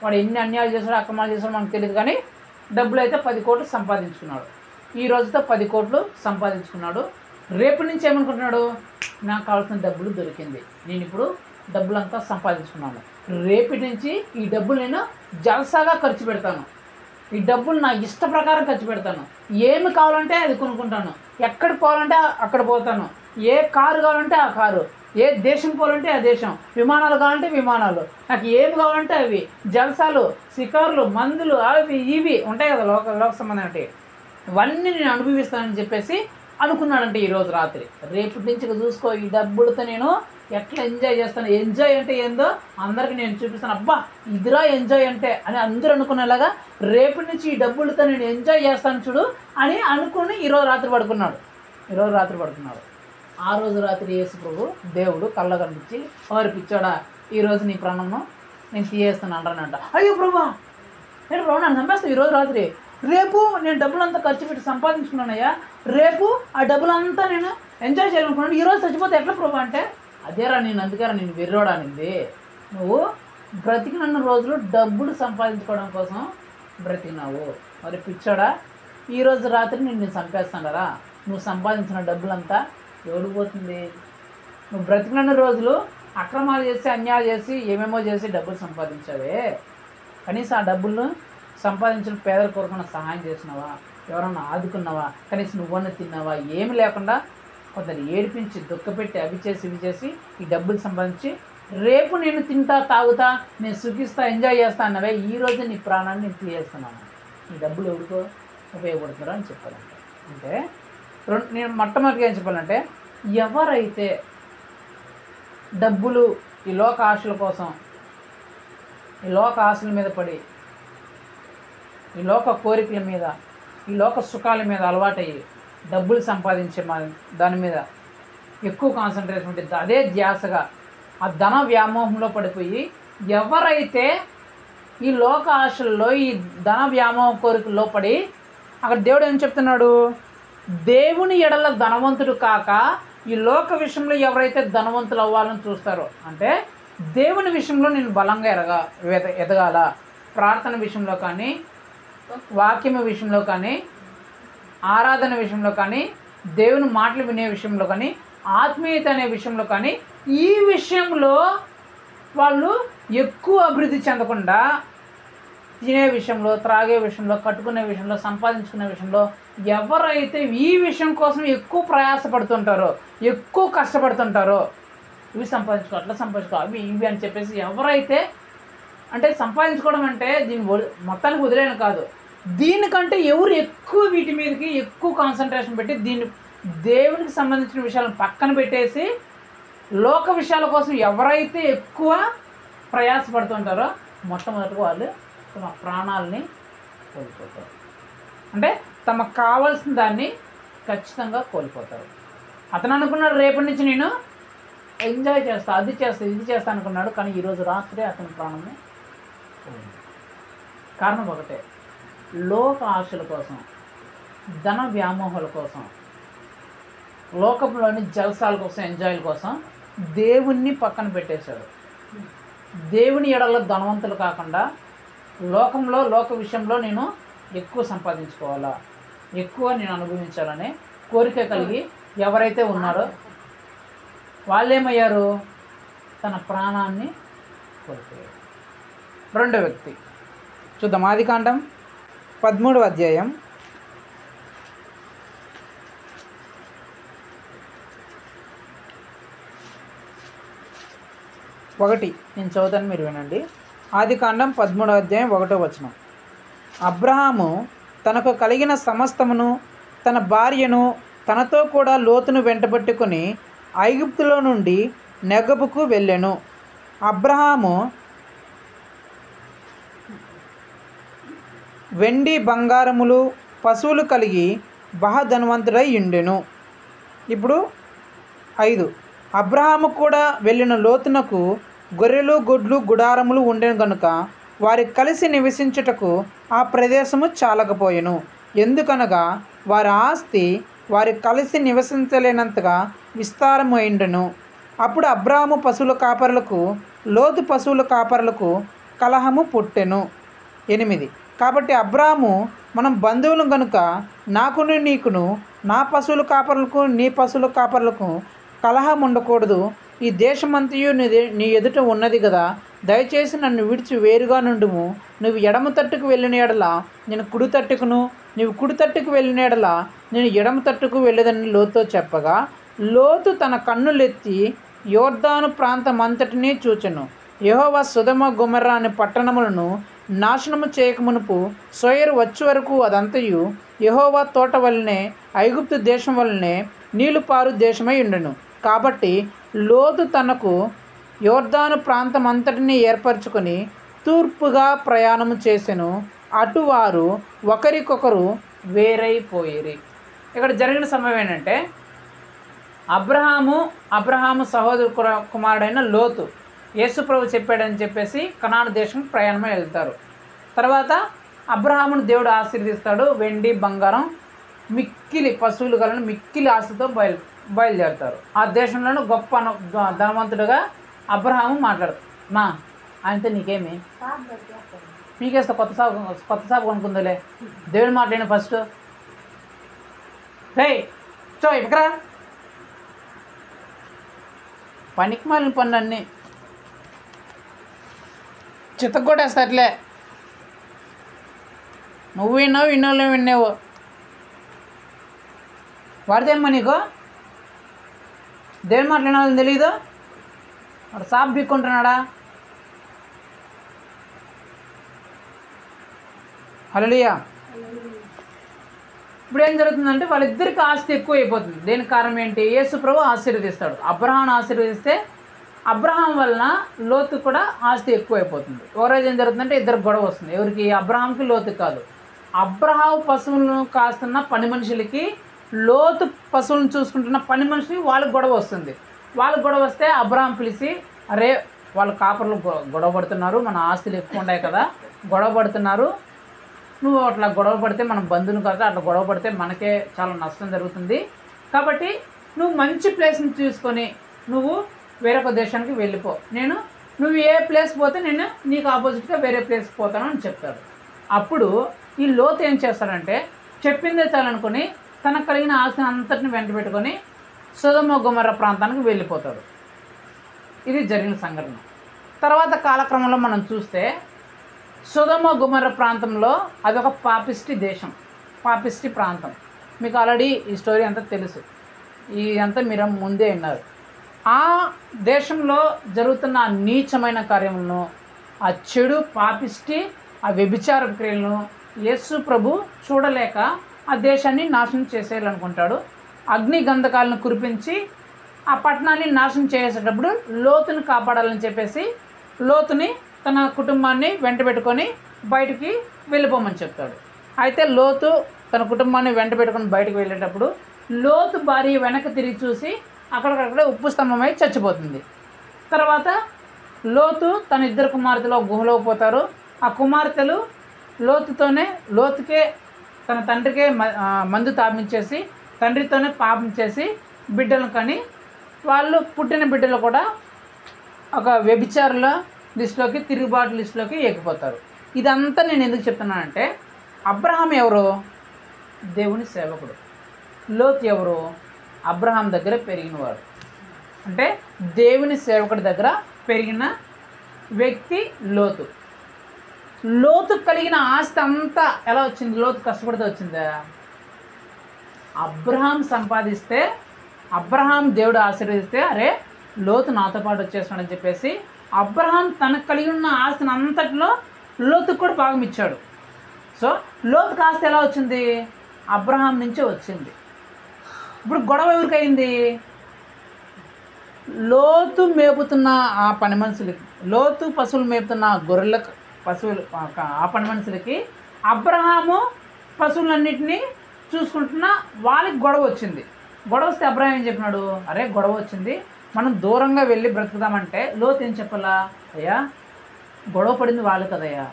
Speaker 1: వాడు ఎన్ని అన్యాయాలు చేశాడు, అక్రమాలు చేశాడు మనకు తెలియదు, కానీ డబ్బులు అయితే 10 కోట్లు సంపాదించుకున్నాడు. ఈ రోజుతో 10 కోట్లు సంపాదించుకున్నాడు. రేపు నుంచి ఏమనుకుంటున్నాడు, నాకు కావాల్సిన డబ్బులు దొరికింది, నేను ఇప్పుడు డబ్బులంతా సంపాదించుకున్నాను, రేపటి నుంచి ఈ డబ్బులు నేను జల్సాగా ఖర్చు పెడతాను, ఈ డబ్బులు నా ఇష్ట ప్రకారం ఖర్చు పెడతాను, ఏమి కావాలంటే అది కొనుక్కుంటాను, ఎక్కడికి పోవాలంటే అక్కడ పోతాను, ఏ కారు కావాలంటే ఆ కారు, ఏ దేశం పోవాలంటే ఆ దేశం, విమానాలు కావాలంటే విమానాలు, నాకు ఏమి కావాలంటే అవి, జల్సాలు, షికారులు, మందులు, అవి ఇవి ఉంటాయి కదా లోక సంబంధం అంటే, ఇవన్నీ నేను అనుభవిస్తానని చెప్పేసి అనుకున్నాడంటే ఈరోజు రాత్రి. రేపటి నుంచి చూసుకో, ఈ డబ్బులతో నేను ఎట్లా ఎంజాయ్ చేస్తాను, ఎంజాయ్ అంటే ఏందో అందరికీ నేను చూపిస్తాను, అబ్బా ఇదిరా ఎంజాయ్ అంటే అని అందరూ అనుకునేలాగా రేపటి నుంచి ఈ డబ్బులతో నేను ఎంజాయ్ చేస్తాను చూడు అని అనుకుని ఈరోజు రాత్రి పడుకున్నాడు. ఆ రోజు రాత్రి యేసు ప్రభు దేవుడు కళ్ళ కనిపించి, వారి పిచ్చోడా, ఈరోజు నీ ప్రాణంను నేను తీయేస్తాను అంట. అయ్యో ప్రభా, నేను ప్రభు నన్ను చంపేస్తాను ఈరోజు రాత్రి, రేపు నేను డబ్బులంతా ఖర్చు పెట్టి సంపాదించుకున్నానయ్యా, రేపు ఆ డబ్బులంతా నేను ఎంజాయ్ చేయాలనుకున్నాను, ఈరోజు చచ్చిపోతే ఎట్లా ప్రభు అంటే, అదేరా నేను అందుకేరా నేను వెర్రోడానింది, నువ్వు బ్రతికినన్న రోజులు డబ్బులు సంపాదించుకోవడం కోసం బ్రతికినావు, మరి పిచ్చోడా ఈరోజు రాత్రి నేను చంపేస్తానరా, నువ్వు సంపాదించిన డబ్బులంతా ఎవడు పోతుంది, నువ్వు బ్రతికినన్న రోజులు అక్రమాలు చేసి అన్యాయాలు చేసి ఏమేమో చేసి డబ్బులు సంపాదించావే, కనీసం ఆ డబ్బులను సంపాదించిన పేదల కొరకున్న సహాయం చేసినావా, ఎవరన్నా ఆదుకున్నావా, కనీసం నువ్వన్న తిన్నావా, ఏమి లేకుండా కొందరు ఏడిపించి దుఃఖపెట్టి అవి చేసి ఇవి చేసి ఈ డబ్బులు సంపాదించి రేపు నేను తింటా తాగుతా నేను సుఖిస్తా ఎంజాయ్ చేస్తా అన్నవే, ఈరోజు నీ ప్రాణాన్ని నేను తీయేస్తున్నాను, ఈ డబ్బులు ఎవరికో ఉపయోగపడుతున్నారో అని చెప్పాలంటే. అంటే నేను మొట్టమొదటిగా ఏం చెప్పాలంటే, ఎవరైతే డబ్బులు ఈ లోక ఆశల కోసం, ఈ లోక ఆశల మీద పడి, ఈ లోక కోరికల మీద, ఈ లోక సుఖాల మీద అలవాటయ్యి డబ్బులు సంపాదించే దాని మీద ఎక్కువ కాన్సన్ట్రేషన్ ఉంటుంది, అదే ధ్యాసగా ఆ ధన వ్యామోహంలో పడిపోయి, ఎవరైతే ఈ లోక ఆశల్లో ఈ ధన వ్యామోహ కోరికల్లో పడి, అక్కడ దేవుడు ఏం చెప్తున్నాడు, దేవుని ఎడల ధనవంతుడు కాక ఈ లోక విషయంలో ఎవరైతే ధనవంతులు అవ్వాలని చూస్తారో, అంటే దేవుని విషయంలో నేను బలంగా ఎదగాల, ప్రార్థన విషయంలో కానీ, వాక్యము విషయంలో కానీ, ఆరాధన విషయంలో కానీ, దేవుని మాటలు వినే విషయంలో కానీ, ఆత్మీయత అనే విషయంలో కానీ, ఈ విషయంలో వాళ్ళు ఎక్కువ అభివృద్ధి చెందకుండా తినే విషయంలో, త్రాగే విషయంలో, కట్టుకునే విషయంలో, సంపాదించుకునే విషయంలో ఎవరైతే ఈ విషయం కోసం ఎక్కువ ప్రయాసపడుతుంటారో, ఎక్కువ కష్టపడుతుంటారో, ఇవి సంపాదించుకో, అట్లా సంపాదించుకో, అవి ఇవి అని చెప్పేసి ఎవరైతే, అంటే సంపాదించుకోవడం అంటే దీన్ని మొత్తానికి వదిలేను కాదు, దీనికంటే ఎవరు ఎక్కువ వీటి మీదకి ఎక్కువ కాన్సన్ట్రేషన్ పెట్టి దీన్ని దేవునికి సంబంధించిన విషయాలను పక్కన పెట్టేసి లోక విషయాల కోసం ఎవరైతే ఎక్కువ ప్రయాసపడుతుంటారో మొట్టమొదటిగా వాళ్ళు తమ ప్రాణాలని కోల్పోతారు. అంటే తమకు కావాల్సిన దాన్ని ఖచ్చితంగా కోల్పోతారు. అతను అనుకున్నాడు రేపటి నుంచి నేను ఎంజాయ్ చేస్తా, అది చేస్తా, ఇది చేస్తా అనుకున్నాడు. కానీ ఈరోజు రాత్రి అతని ప్రాణమే పోయింది. కారణం ఒకటే, లోక ఆశల కోసం, ధన వ్యామోహాల కోసం, లోకంలోని జల్సాల కోసం, ఎంజాయ్ల కోసం దేవుణ్ణి పక్కన పెట్టేశాడు. దేవుని ఎడల ధనవంతులు కాకుండా లోకంలో, లోక విషయంలో నేను ఎక్కువ సంపాదించుకోవాలా, ఎక్కువ నేను అనుభవించాలనే కోరిక కలిగి ఎవరైతే ఉన్నారో వాళ్ళేమయ్యారు, తన ప్రాణాన్ని కోల్పోయారు. రెండో వ్యక్తి చూద్దాం. ఆదికాండం 13వ అధ్యాయం 1 నేను చదువుతాను, మీరు వినండి. ఆదికాండం 13వ అధ్యాయం 1వ వచనం. అబ్రహాము తనకు కలిగిన సమస్తమును, తన భార్యను, తనతో కూడా లోతును వెంటబెట్టుకుని ఐగుప్తులో నుండి నెగబుకు వెళ్ళెను. అబ్రహాము వెండి బంగారములు పశువులు కలిగి బహధనవంతుడై ఉండెను. ఇప్పుడు 5, అబ్రహాము కూడా వెళ్ళిన లోతునకు గొర్రెలు, గొడ్లు, గుడారములు ఉండెను గనుక వారి కలిసి నివసించుటకు ఆ ప్రదేశము చాలకపోయెను. ఎందుకనగా వారి ఆస్తి వారి కలిసి నివసించలేనంతగా విస్తారమైండెను. అప్పుడు అబ్రహాము పశువుల కాపరులకు, లోతు పశువుల కాపరులకు కలహము పుట్టెను. 8, కాబట్టి అబ్రహాము, మనం బంధువులు గనుక నాకును నీకును, నా పశువుల కాపరులకు నీ పశువుల కాపరులకు కలహం ఉండకూడదు. ఈ దేశమంతయు నీ ఎదుట ఉన్నది కదా, దయచేసి నన్ను విడిచి వేరుగా నుండుము. నువ్వు ఎడమ తట్టుకు వెళ్ళిన ఎడల నేను కుడి తట్టుకును, నీవు కుడి తట్టుకు వెళ్ళిన ఎడల నేను ఎడమ తట్టుకు వెళ్ళదని లోతుతో చెప్పగా, లోతు తన కన్నులెత్తి యోర్దాను ప్రాంతం అంతటినీ చూచెను. యెహోవా సొదొమ గొమొర్రా అనే పట్టణములను నాశనము చేయకమునుపు సోయరు వచ్చే వరకు అదంతయు యెహోవా తోట వలనే, ఐగుప్తు దేశం వలనే నీళ్లు పారు దేశమై ఉండెను. కాబట్టి లోతు తనకు యోర్దాను ప్రాంతం అంతటినీ ఏర్పరచుకొని తూర్పుగా ప్రయాణము చేసెను. అటు వారు ఒకరికొకరు వేరైపోయిరి. ఇక్కడ జరిగిన సమయం ఏంటంటే, అబ్రహాము సహోదరు కుమారుడైన లోతు యేసుప్రభు చెప్పాడని చెప్పేసి కనాను దేశం ప్రయాణమై వెళ్తారు. తర్వాత అబ్రహామును దేవుడు ఆశీర్వదిస్తాడు. వెండి, బంగారం, మిక్కిలి పశువులు గలను మిక్కిలి ఆశతో బయలుదేరుతారు. ఆ దేశంలోనూ గొప్ప ధనవంతుడుగా అబ్రహాము మాట్లాడతారు. మా ఆయనతో నీకేమి, మీకేస్తా కొత్త సాగు కొనుక్కుందలే, దేవుడు మాట్లాడిన ఫస్ట్ రే చో ఇక్కడ పనికి మాలిన పనులు అన్నీ చిత్తగొట్టేస్తాట్లే. నువ్వు విన్నావు, విన్నోళ్ళు విన్నావు, వాడితేమ్మా నీకు దేవుని మాట్లాడినా తెలీదు, వాడు సాప్ బిక్కుంటున్నాడా? హల్లెలూయా. ఇప్పుడు ఏం జరుగుతుందంటే వాళ్ళిద్దరికి ఆస్తి ఎక్కువ అయిపోతుంది. దేనికి కారణం ఏంటి? యేసు ప్రభు ఆశీర్వదిస్తాడు. అబ్రహాం ఆశీర్వదిస్తే అబ్రహాం వలన లోతు కూడా ఆస్తి ఎక్కువ అయిపోతుంది. ఒకరోజు ఏం జరుగుతుందంటే ఇద్దరు గొడవ వస్తుంది. ఎవరికి? అబ్రహాంకి, లోతుకి కాదు. అబ్రహాం పశువులను కాస్తున్న పని మనుషులకి, లోతు పశువులను చూసుకుంటున్న పని మనిషికి వాళ్ళకి గొడవ వస్తుంది. వాళ్ళకి గొడవ వస్తే అబ్రహాం పిలిచి, అరే వాళ్ళ కాపర్లు గొడవ పడుతున్నారు, మన ఆస్తులు ఎక్కువ ఉన్నాయి కదా, గొడవ పడుతున్నారు, నువ్వు అట్లా గొడవ పడితే మనం బంధువులు కాదు, అట్లా గొడవ పడితే మనకే చాలా నష్టం జరుగుతుంది. కాబట్టి నువ్వు మంచి ప్లేస్ని చూసుకొని నువ్వు వేరొక దేశానికి వెళ్ళిపో, నువ్వు ఏ ప్లేస్ పోతే నేను నీకు ఆపోజిట్గా వేరే ప్లేస్కి పోతాను అని చెప్తాడు. అప్పుడు ఈ లోతు ఏం చేస్తాడంటే చెప్పిందే చాలనుకొని తనకు కలిగిన ఆస్తిని అంతటిని వెంట పెట్టుకొని సొదొమ గొమొర్రా ప్రాంతానికి వెళ్ళిపోతాడు. ఇది జరిగిన సంఘటన. తర్వాత కాలక్రమంలో మనం చూస్తే సొదొమ గొమొర్రా ప్రాంతంలో అదొక పాపిస్టి దేశం, పాపిస్టి ప్రాంతం. మీకు ఆల్రెడీ ఈ స్టోరీ అంతా తెలుసు, అంతా మీరు ముందే విన్నారు. ఆ దేశంలో జరుగుతున్న ఆ నీచమైన కార్యములను, ఆ చెడు పాపిష్టి, ఆ వ్యభిచార క్రియలను యేసు ప్రభు చూడలేక ఆ దేశాన్ని నాశనం చేసేయాలనుకుంటాడు. అగ్ని గంధకాలను కురిపించి ఆ పట్టణాన్ని నాశనం చేసేటప్పుడు లోతుని కాపాడాలని చెప్పేసి లోతుని తన కుటుంబాన్ని వెంట పెట్టుకొని బయటికి వెళ్ళిపోమని చెప్తాడు. అయితే లోతు తన కుటుంబాన్ని వెంట పెట్టుకొని బయటకు వెళ్ళేటప్పుడు లోతు భార్య వెనక్కి తిరిగి చూసి అక్కడికక్కడే ఉప్పు స్తంభమై చచ్చిపోతుంది. తర్వాత లోతు తన 2 కుమార్తెలు గుహలోకి పోతారు. ఆ కుమార్తెలు లోతుకే తన తండ్రికే మందు తాపించేసి తండ్రితోనే పాపం చేసి బిడ్డలను కని వాళ్ళు పుట్టిన బిడ్డలు కూడా ఒక వ్యభిచారుల లిస్టులోకి, తిరుగుబాటు లిస్టులోకి ఎక్కిపోతారు. ఇదంతా నేను ఎందుకు చెప్తున్నానంటే అబ్రహాం ఎవరు? దేవుని సేవకుడు. లోతు ఎవరు? అబ్రహాం దగ్గర పెరిగినవాడు, అంటే దేవుని సేవకుడి దగ్గర పెరిగిన వ్యక్తి లోతు. లోతు కలిగిన ఆస్తి అంతా ఎలా వచ్చింది? లోతు కష్టపడితే వచ్చిందా? అబ్రహాం సంపాదిస్తే, అబ్రహాం దేవుడు ఆశీర్వదిస్తే అరే లోతు నాతో పాటు వచ్చేస్తాడని చెప్పేసి అబ్రహాం తనకు కలిగి ఉన్న ఆస్తిని అంతటిలో లోతుకు కూడా భాగం ఇచ్చాడు. సో లోతుకు ఆస్తి ఎలా వచ్చింది? అబ్రహాం నుంచే వచ్చింది. ఇప్పుడు గొడవ ఎవరికైంది? లోతు మేపుతున్న ఆ పని మనుషులకి, లోతు పశువులు మేపుతున్న గొర్రెలకు పశువులు ఆ పని మనుషులకి అబ్రహాము పశువులన్నింటినీ చూసుకుంటున్న వాళ్ళకి గొడవ వచ్చింది. గొడవ వస్తే అబ్రహాం ఏం చెప్పినాడు? అరే గొడవ వచ్చింది, మనం దూరంగా వెళ్ళి బ్రతుకుదామంటే లోతు ఏం చెప్పాలా? అయ్యా గొడవ పడింది వాళ్ళు కదయ్యా,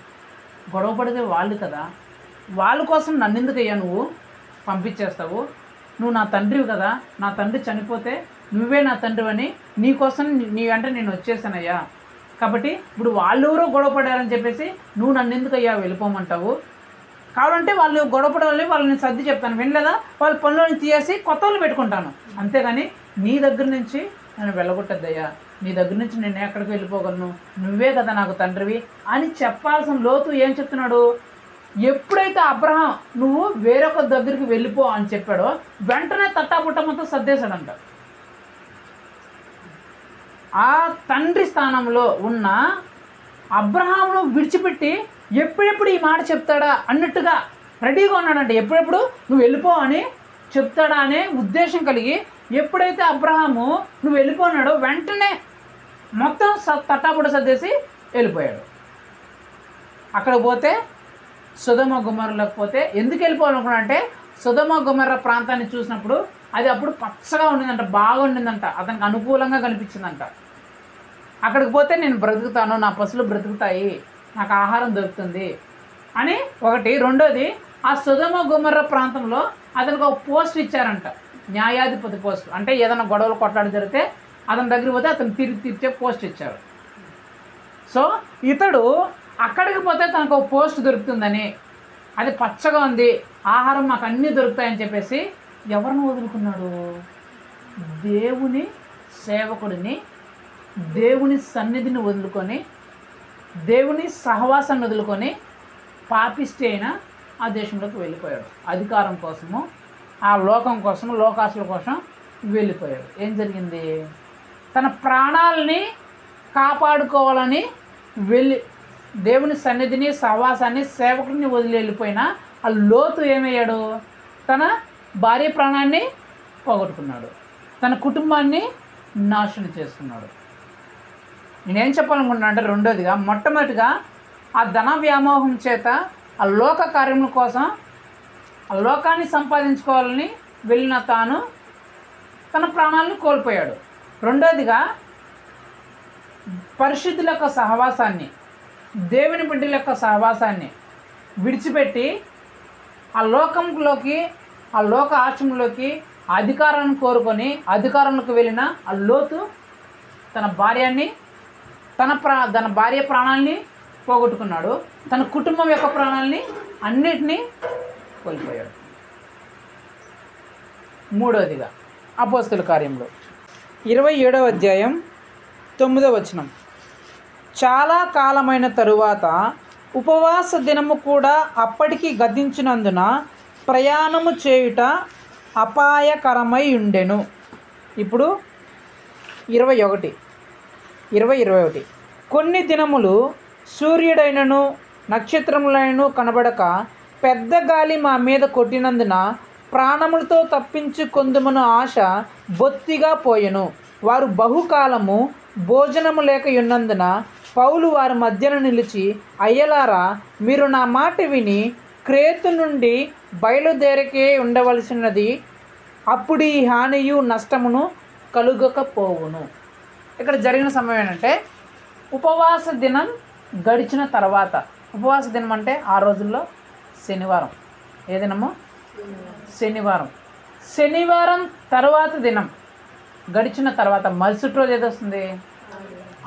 Speaker 1: గొడవ పడితే వాళ్ళు కదా, వాళ్ళ కోసం నన్ను ఎందుకయ్యా నువ్వు పంపించేస్తావు? నువ్వు నా తండ్రివి కదా, నా తండ్రి చనిపోతే నువ్వే నా తండ్రి అని నీకోసం నీ వెంట నేను వచ్చేసానయ్యా. కాబట్టి ఇప్పుడు వాళ్ళు ఎవరో గొడవ పడారని చెప్పేసి నువ్వు నన్ను ఎందుకయ్యా వెళ్ళిపోమంటావు? కావాలంటే వాళ్ళు గొడవ పడాలని వాళ్ళని సర్ది చెప్తాను, వినలేదా? వాళ్ళ పనులను తీసేసి కొత్త వాళ్ళు పెట్టుకుంటాను, అంతేగాని నీ దగ్గర నుంచి నన్ను వెళ్ళగొట్టద్దయ్యా, నీ దగ్గర నుంచి నేను ఎక్కడికి వెళ్ళిపోగలను, నువ్వే కదా నాకు తండ్రివి అని చెప్పాల్సిన లోతు ఏం చెప్తున్నాడు? ఎప్పుడైతే అబ్రహాం నువ్వు వేరొక దగ్గరికి వెళ్ళిపో అని చెప్పాడో వెంటనే తట్టాబుట్ట మొత్తం సర్దేశాడంట. ఆ తండ్రి స్థానంలో ఉన్న అబ్రహాంను విడిచిపెట్టి ఎప్పుడెప్పుడు ఈ మాట చెప్తాడా అన్నట్టుగా రెడీగా ఉన్నాడంట. ఎప్పుడెప్పుడు నువ్వు వెళ్ళిపో అని చెప్తాడా అనే ఉద్దేశం కలిగి ఎప్పుడైతే అబ్రహాము నువ్వు వెళ్ళిపోన్నాడో వెంటనే మొత్తం తట్టాబుట్ట సర్దేసి వెళ్ళిపోయాడు. అక్కడ పోతే సొదొమ గొమొర్రాలోకి పోతే ఎందుకు వెళ్ళిపోవాలనుకున్నా అంటే సొదొమ గొమొర్రా ప్రాంతాన్ని చూసినప్పుడు అది అప్పుడు పచ్చగా ఉండిందంట, బాగా ఉండిందంట, అతనికి అనుకూలంగా కనిపించిందంట. అక్కడికి పోతే నేను బ్రతుకుతాను, నా పశువులు బ్రతుకుతాయి, నాకు ఆహారం దొరుకుతుంది అని ఒకటి. రెండోది ఆ సొదొమ గొమొర్రా ప్రాంతంలో అతనికి ఒక పోస్ట్ ఇచ్చారంట, న్యాయాధిపతి పోస్ట్. అంటే ఏదైనా గొడవలు కొట్లాడి జరిగితే అతని దగ్గరికి పోతే అతను తిరిగి తీర్చే పోస్ట్ ఇచ్చారు. సో ఇతడు అక్కడికి పోతే తనకు ఒక పోస్ట్ దొరుకుతుందని, అది పచ్చగా ఉంది, ఆహారం మాకు అన్నీ దొరుకుతాయని చెప్పేసి ఎవరిని వదులుకున్నాడు? దేవుని సేవకుడిని, దేవుని సన్నిధిని వదులుకొని, దేవుని సహవాసాన్ని వదులుకొని పాపిష్టి అయిన ఆ దేశంలోకి వెళ్ళిపోయాడు. అధికారం కోసము, ఆ లోకం కోసం, లోకాసుల కోసం వెళ్ళిపోయాడు. ఏం జరిగింది? తన ప్రాణాలని కాపాడుకోవాలని వెళ్ళి దేవుని సన్నిధిని, సహవాసాన్ని, సేవకుడిని వదిలి వెళ్ళిపోయిన ఆ లోతు ఏమయ్యాడు? తన భార్య ప్రాణాన్ని పోగొట్టుకున్నాడు, తన కుటుంబాన్ని నాశనం చేసుకున్నాడు. నేనేం చెప్పాలనుకుంటున్నా అంటే రెండోదిగా, మొట్టమొదటిగా ఆ ధన వ్యామోహం చేత ఆ లోక కార్యముల కోసం ఆ లోకాన్ని సంపాదించుకోవాలని వెళ్ళిన తాను తన ప్రాణాలను కోల్పోయాడు. రెండోదిగా పరిశుద్ధుల యొక్క సహవాసాన్ని, దేవుని బిడ్డల యొక్క సహవాసాన్ని, విడిచిపెట్టి ఆ లోకంలోకి, ఆ లోక ఆశ్రమంలోకి అధికారాన్ని కోరుకొని అధికారంలోకి వెళ్ళిన ఆ లోతు తన భార్య ప్రాణాలని పోగొట్టుకున్నాడు, తన కుటుంబం యొక్క ప్రాణాలని అన్నిటినీ కోల్పోయాడు. మూడవదిగా అపోస్తల కార్యంలో 27వ అధ్యాయం 9వ వచనం. చాలా కాలమైన తరువాత ఉపవాస దినము కూడా అప్పటికి గతించినందున ప్రయాణము చేయుట అపాయకరమై ఉండెను. ఇప్పుడు 21 కొన్ని దినములు సూర్యుడైనను నక్షత్రములైనను కనబడక పెద్ద గాలి మా మీద కొట్టినందున ప్రాణములతో తప్పించుకొందుమను ఆశ బొత్తిగా పోయెను. వారు బహుకాలము భోజనము లేక ఉన్నందున పౌలు వారి మధ్యన నిలిచి, అయ్యలారా, మీరు నా మాట విని క్రేతు నుండి బయలుదేరకే ఉండవలసినది, అప్పుడు ఈ హానియు నష్టమును కలుగకపోవును. ఇక్కడ జరిగిన సమయం ఏంటంటే ఉపవాస దినం గడిచిన తర్వాత, ఉపవాస దినం అంటే ఆ రోజుల్లో శనివారం. ఏ దినము? శనివారం తర్వాత దినం గడిచిన తర్వాత మరుసటి రోజు ఏది వస్తుంది?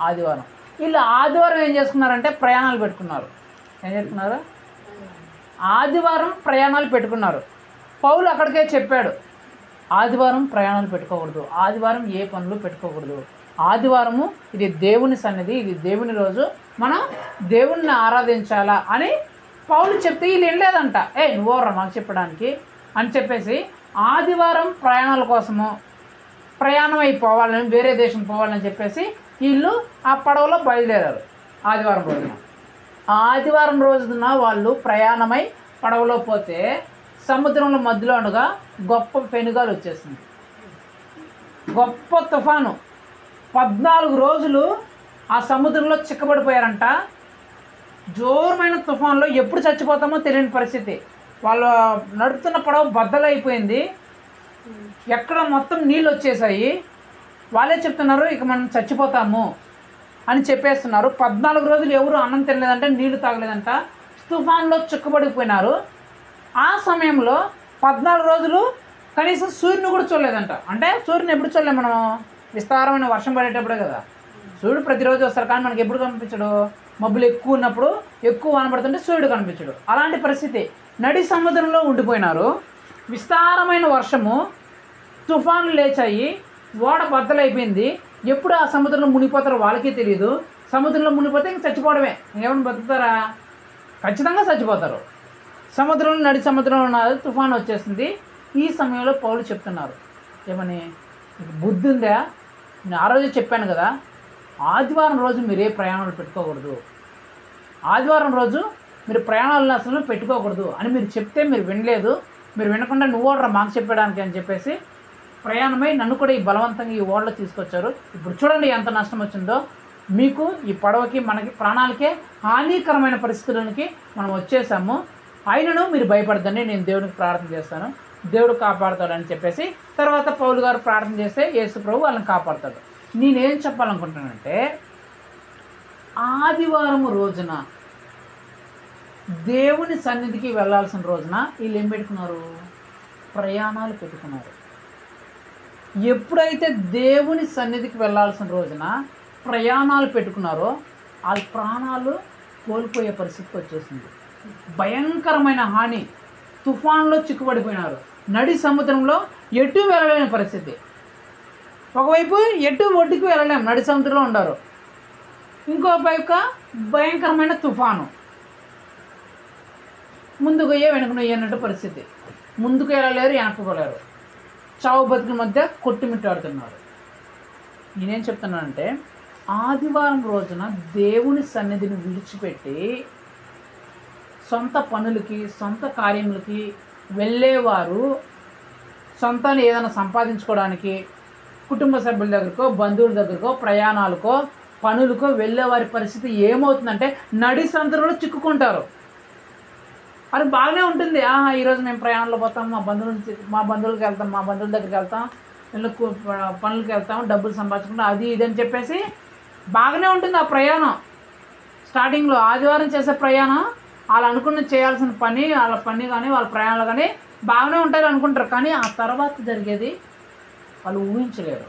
Speaker 1: ఆదివారం. వీళ్ళు ఆదివారం ఏం చేసుకున్నారంటే ప్రయాణాలు పెట్టుకున్నారు. ఏం చేసుకున్నారు? ఆదివారం ప్రయాణాలు పెట్టుకున్నారు. పౌలు అక్కడికే చెప్పాడు, ఆదివారం ప్రయాణాలు పెట్టుకోకూడదు, ఆదివారం ఏ పనులు పెట్టుకోకూడదు, ఆదివారము ఇది దేవుని సన్నిధి, ఇది దేవుని రోజు, మనం దేవుణ్ణి ఆరాధించాలా అని పౌలు చెప్తే వీళ్ళు వెళ్ళలేదంట. నువ్వెవరా మాకు చెప్పడానికి అని చెప్పేసి ఆదివారం ప్రయాణాల కోసము ప్రయాణం అయిపోవాలని, వేరే దేశం పోవాలని చెప్పేసి వీళ్ళు ఆ పడవలో బయలుదేరారు. ఆదివారం రోజున వాళ్ళు ప్రయాణమై పడవలో పోతే సముద్రంలో మధ్యలో ఉండగా గొప్ప పెనుగాలు వచ్చేసింది, గొప్ప తుఫాను. 14 రోజులు ఆ సముద్రంలో చిక్కబడిపోయారంట. జోరమైన తుఫాన్లో ఎప్పుడు చచ్చిపోతామో తెలియని పరిస్థితి. వాళ్ళు నడుపుతున్న పడవ బద్దలైపోయింది, ఎక్కడ మొత్తం నీళ్ళు వచ్చేసాయి. వాళ్ళే చెప్తున్నారు ఇక మనం చచ్చిపోతాము అని చెప్పేస్తున్నారు. 14 రోజులు ఎవరు అన్నం తినలేదంట, నీళ్లు తాగలేదంట, తుఫాన్లో చిక్కబడిపోయినారు. ఆ సమయంలో 14 రోజులు కనీసం సూర్యుని కూడా చూడలేదంట. అంటే సూర్యుని ఎప్పుడు చూడలేము మనం? విస్తారమైన వర్షం పడేటప్పుడే కదా సూర్యుడు ప్రతిరోజు వస్తారు, కానీ మనకి ఎప్పుడు కనిపించడు? మబ్బులు ఎక్కువ ఉన్నప్పుడు, ఎక్కువ వానపడుతుంటే సూర్యుడు కనిపించడు. అలాంటి పరిస్థితి. నడి సముద్రంలో ఉండిపోయినారు. విస్తారమైన వర్షము, తుఫాన్లు లేచాయి, ఓడ బద్దలైపోయింది. ఎప్పుడు ఆ సముద్రంలో మునిగిపోతారో వాళ్ళకే తెలియదు. సముద్రంలో మునిగిపోతే ఇంక చచ్చిపోవడమే. ఏమైనా బతుకుతారా? ఖచ్చితంగా చచ్చిపోతారు. సముద్రంలో, నడి సముద్రంలో ఉన్నది, తుఫాను వచ్చేసింది. ఈ సమయంలో పౌలు చెప్తున్నారు, ఏమని? బుద్ధి ఉందా? నేను ఆ రోజు చెప్పాను కదా, ఆదివారం రోజు మీరు ఏ ప్రయాణాలు పెట్టుకోకూడదు, ఆదివారం రోజు మీరు ప్రయాణాలను అసలు పెట్టుకోకూడదు అని మీరు చెప్తే మీరు వినలేదు. మీరు వినకుండా నువ్వు ఓడరా మాకు చెప్పడానికి అని చెప్పేసి ప్రయాణమై నన్ను కూడా ఈ బలవంతంగా ఈ ఓడలో తీసుకొచ్చారు. ఇప్పుడు చూడండి ఎంత నష్టం వచ్చిందో మీకు. ఈ పడవకి, మనకి, ప్రాణాలకే హానికరమైన పరిస్థితులకి మనం వచ్చేసాము. అయినను మీరు భయపడద్దండి, నేను దేవునికి ప్రార్థన చేస్తాను, దేవుడు కాపాడుతాడని చెప్పేసి తర్వాత పౌలు గారు ప్రార్థన చేస్తే యేసు ప్రభు వాళ్ళని కాపాడుతాడు. నేనేం చెప్పాలనుకుంటున్నానంటే, ఆదివారం రోజున దేవుని సన్నిధికి వెళ్ళాల్సిన రోజున వీళ్ళు ఏం పెట్టుకున్నారు? ప్రయాణాలు పెట్టుకున్నారు. ఎప్పుడైతే దేవుని సన్నిధికి వెళ్ళాల్సిన రోజున ప్రయాణాలు పెట్టుకున్నారో వాళ్ళ ప్రాణాలు కోల్పోయే పరిస్థితికి వచ్చేసింది. భయంకరమైన హాని. తుఫాన్లో చిక్కుబడిపోయినారు. నడి సముద్రంలో ఎటు వెళ్ళలేని పరిస్థితి. ఒకవైపు ఎటు ఒడ్డుకు వెళ్ళలేము, నడి సముద్రంలో ఉన్నారు. ఇంకో వైపు భయంకరమైన తుఫాను. ముందుకు అయ్యే వెనుకను అన్నట్టు పరిస్థితి. ముందుకు వెళ్ళలేరు, వెనక్కోలేరు. చావు బతుకుల మధ్య కొట్టుమిట్టాడుతున్నారు. నేనేం చెప్తున్నానంటే, ఆదివారం రోజున దేవుని సన్నిధిని విడిచిపెట్టి సొంత పనులకి, సొంత కార్యములకి వెళ్ళేవారు, సొంతాన్ని ఏదైనా సంపాదించుకోవడానికి కుటుంబ సభ్యుల దగ్గరకో, బంధువుల దగ్గరకో, ప్రయాణాలకో, పనులకో వెళ్ళేవారి పరిస్థితి ఏమవుతుందంటే నడి సముద్రంలో చిక్కుకుంటారు. అది బాగానే ఉంటుంది. ఈరోజు మేము ప్రయాణంలో పోతాం, మా బంధువులకి వెళ్తాం, మా బంధువుల దగ్గరికి వెళ్తాం, పనులకి వెళ్తాం, డబ్బులు సంపాదించుకుంటాం, అది ఇది అని చెప్పేసి బాగానే ఉంటుంది ఆ ప్రయాణం. స్టార్టింగ్లో ఆదివారం చేసే ప్రయాణం వాళ్ళు అనుకున్న చేయాల్సిన పని, వాళ్ళ పని కానీ వాళ్ళ ప్రయాణాలు కానీ బాగానే ఉంటారు అనుకుంటారు, కానీ ఆ తర్వాత జరిగేది వాళ్ళు ఊహించలేరు.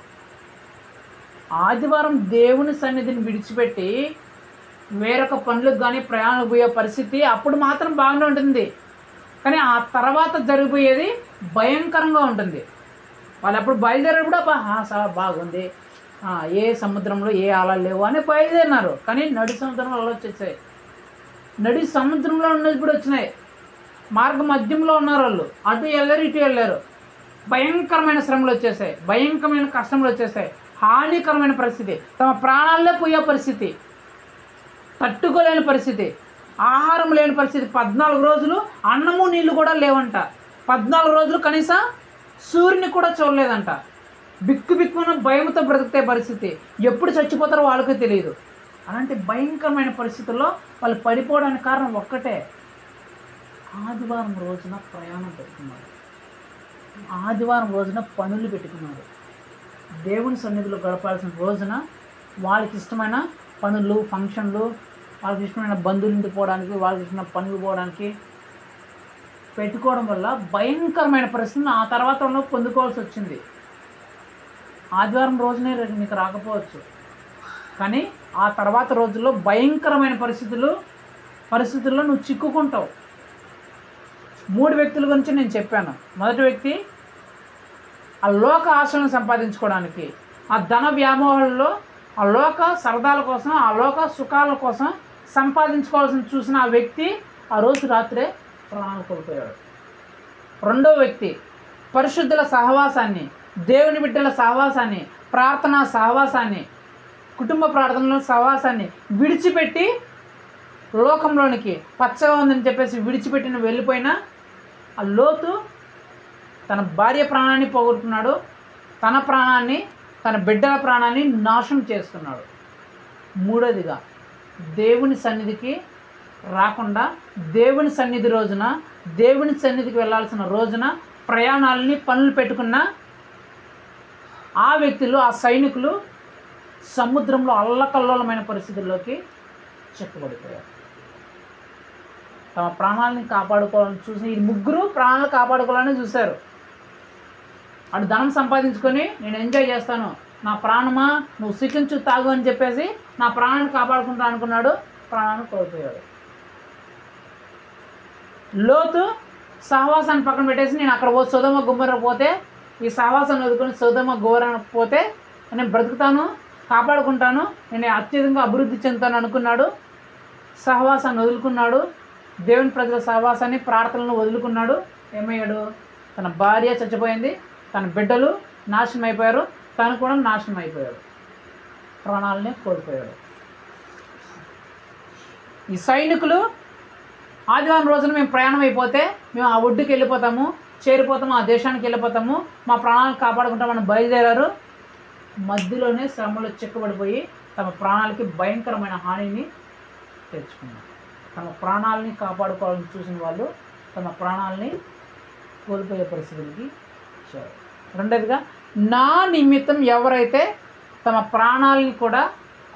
Speaker 1: ఆదివారం దేవుని సన్నిధిని విడిచిపెట్టి వేరొక పనులకు కానీ ప్రయాణాలకు పోయే పరిస్థితి అప్పుడు మాత్రం బాగానే ఉంటుంది, కానీ ఆ తర్వాత జరిగిపోయేది భయంకరంగా ఉంటుంది. వాళ్ళు అప్పుడు బయలుదేరేటప్పుడు బాగుంది, ఏ సముద్రంలో ఏ అలలు లేవు అని బయలుదేరినారు, కానీ నడి సముద్రంలో అలలు వచ్చేసాయి. నడి సముద్రంలో ఉన్నప్పుడు వచ్చినాయి, మార్గ మధ్యంలో ఉన్నారు వాళ్ళు, అటు వెళ్ళారు ఇటు వెళ్ళారు. భయంకరమైన శ్రమలు వచ్చేసాయి, భయంకరమైన కష్టములు వచ్చేసాయి, హానికరమైన పరిస్థితి, తమ ప్రాణాలే పోయే పరిస్థితి, తట్టుకోలేని పరిస్థితి, ఆహారం లేని పరిస్థితి. 14 రోజులు అన్నము నీళ్ళు కూడా లేవంట. 14 రోజులు కనీసం సూర్యుని కూడా చూడలేదంట. బిక్కున భయంతో బ్రతికే పరిస్థితి, ఎప్పుడు చచ్చిపోతారో వాళ్ళకే తెలియదు. అలాంటి భయంకరమైన పరిస్థితుల్లో వాళ్ళు పడిపోవడానికి కారణం ఒక్కటే, ఆదివారం రోజున ప్రయాణం పెట్టుకున్నారు, ఆదివారం రోజున పనులు పెట్టుకున్నారు. దేవుని సన్నిధిలో గడపాల్సిన రోజున వాళ్ళకి ఇష్టమైన పనులు, ఫంక్షన్లు, వాళ్ళకి ఇష్టమైన బంధువులు ఇంటికి పోవడానికి, వాళ్ళకి ఇష్టమైన పనులు పోవడానికి పెట్టుకోవడం వల్ల భయంకరమైన పరిస్థితిని ఆ తర్వాత పొందుకోవాల్సి వచ్చింది. ఆదివారం రోజునే నీకు రాకపోవచ్చు, కానీ ఆ తర్వాత రోజుల్లో భయంకరమైన పరిస్థితుల్లో నువ్వు చిక్కుకుంటావు. 3 వ్యక్తుల గురించి నేను చెప్పాను. మొదటి వ్యక్తి ఆ లోక ఆశలను సంపాదించుకోవడానికి, ఆ ధన వ్యామోహాలలో, ఆ లోక సరదాల కోసం, ఆ లోక సుఖాల కోసం సంపాదించుకోవాల్సిన చూసిన ఆ వ్యక్తి ఆ రోజు రాత్రే ప్రాణాలు కోల్పోయాడు. రెండో వ్యక్తి పరిశుద్ధుల సహవాసాన్ని, దేవుని బిడ్డల సహవాసాన్ని, ప్రార్థనా సహవాసాన్ని, కుటుంబ ప్రార్థనల సహవాసాన్ని విడిచిపెట్టి లోకంలోనికి పచ్చగా ఉందని చెప్పేసి విడిచిపెట్టిన వెళ్ళిపోయిన ఆ లోతు తన భార్య ప్రాణాన్ని పోగొట్టుకున్నాడు, తన ప్రాణాన్ని, తన బిడ్డల ప్రాణాన్ని నాశనం చేసుకున్నాడు. మూడోదిగా దేవుని సన్నిధికి రాకుండా దేవుని సన్నిధి రోజున, దేవుని సన్నిధికి వెళ్ళాల్సిన రోజున ప్రయాణాలని పనులు పెట్టుకున్న ఆ వ్యక్తులు, ఆ సైనికులు సముద్రంలో అల్లకల్లోలమైన పరిస్థితుల్లోకి చిక్కుబడిపోయారు. తమ ప్రాణాలని కాపాడుకోవాలని చూసి ఈ 3 ప్రాణాలు కాపాడుకోవాలని చూశారు. అటు ధనం సంపాదించుకొని నేను ఎంజాయ్ చేస్తాను, నా ప్రాణమా నువ్వు సిక్కించు తాగు అని చెప్పేసి నా ప్రాణాన్ని కాపాడుకుంటా అనుకున్నాడు, ప్రాణాన్ని కోల్పోయాడు. లోతు సహవాసాన్ని పక్కన పెట్టేసి నేను అక్కడ సొదొమ గుమ్మర పోతే, ఈ సహవాసాన్ని వదుకొని సొదొమ గోమొర్రా పోతే నేను బ్రతుకుతాను, కాపాడుకుంటాను, నేను అత్యధికంగా అభివృద్ధి చెందుతాను అనుకున్నాడు. సహవాసాన్ని వదులుకున్నాడు, దేవుని ప్రజల సహవాసాన్ని, ప్రార్థనలను వదులుకున్నాడు. ఏమయ్యాడు? తన భార్య చచ్చిపోయింది, తన బిడ్డలు నాశనం అయిపోయారు, తను కూడా నాశనం అయిపోయాడు, ప్రాణాలని కోల్పోయాడు. ఈ సైనికులు ఆదివారం రోజున మేము ప్రయాణం అయిపోతే మేము ఆ ఒడ్డుకి వెళ్ళిపోతాము, చేరిపోతాము, ఆ దేశానికి వెళ్ళిపోతాము, మా ప్రాణాలను కాపాడుకుంటామని బయలుదేరారు. మధ్యలోనే శ్రమలో చిక్కబడిపోయి తమ ప్రాణాలకి భయంకరమైన హానిని తెచ్చుకున్నారు. తమ ప్రాణాలని కాపాడుకోవాలని చూసిన వాళ్ళు తమ ప్రాణాలని కోల్పోయే పరిస్థితులకి వచ్చారు. రెండవదిగా నా నిమిత్తం ఎవరైతే తమ ప్రాణాలని కూడా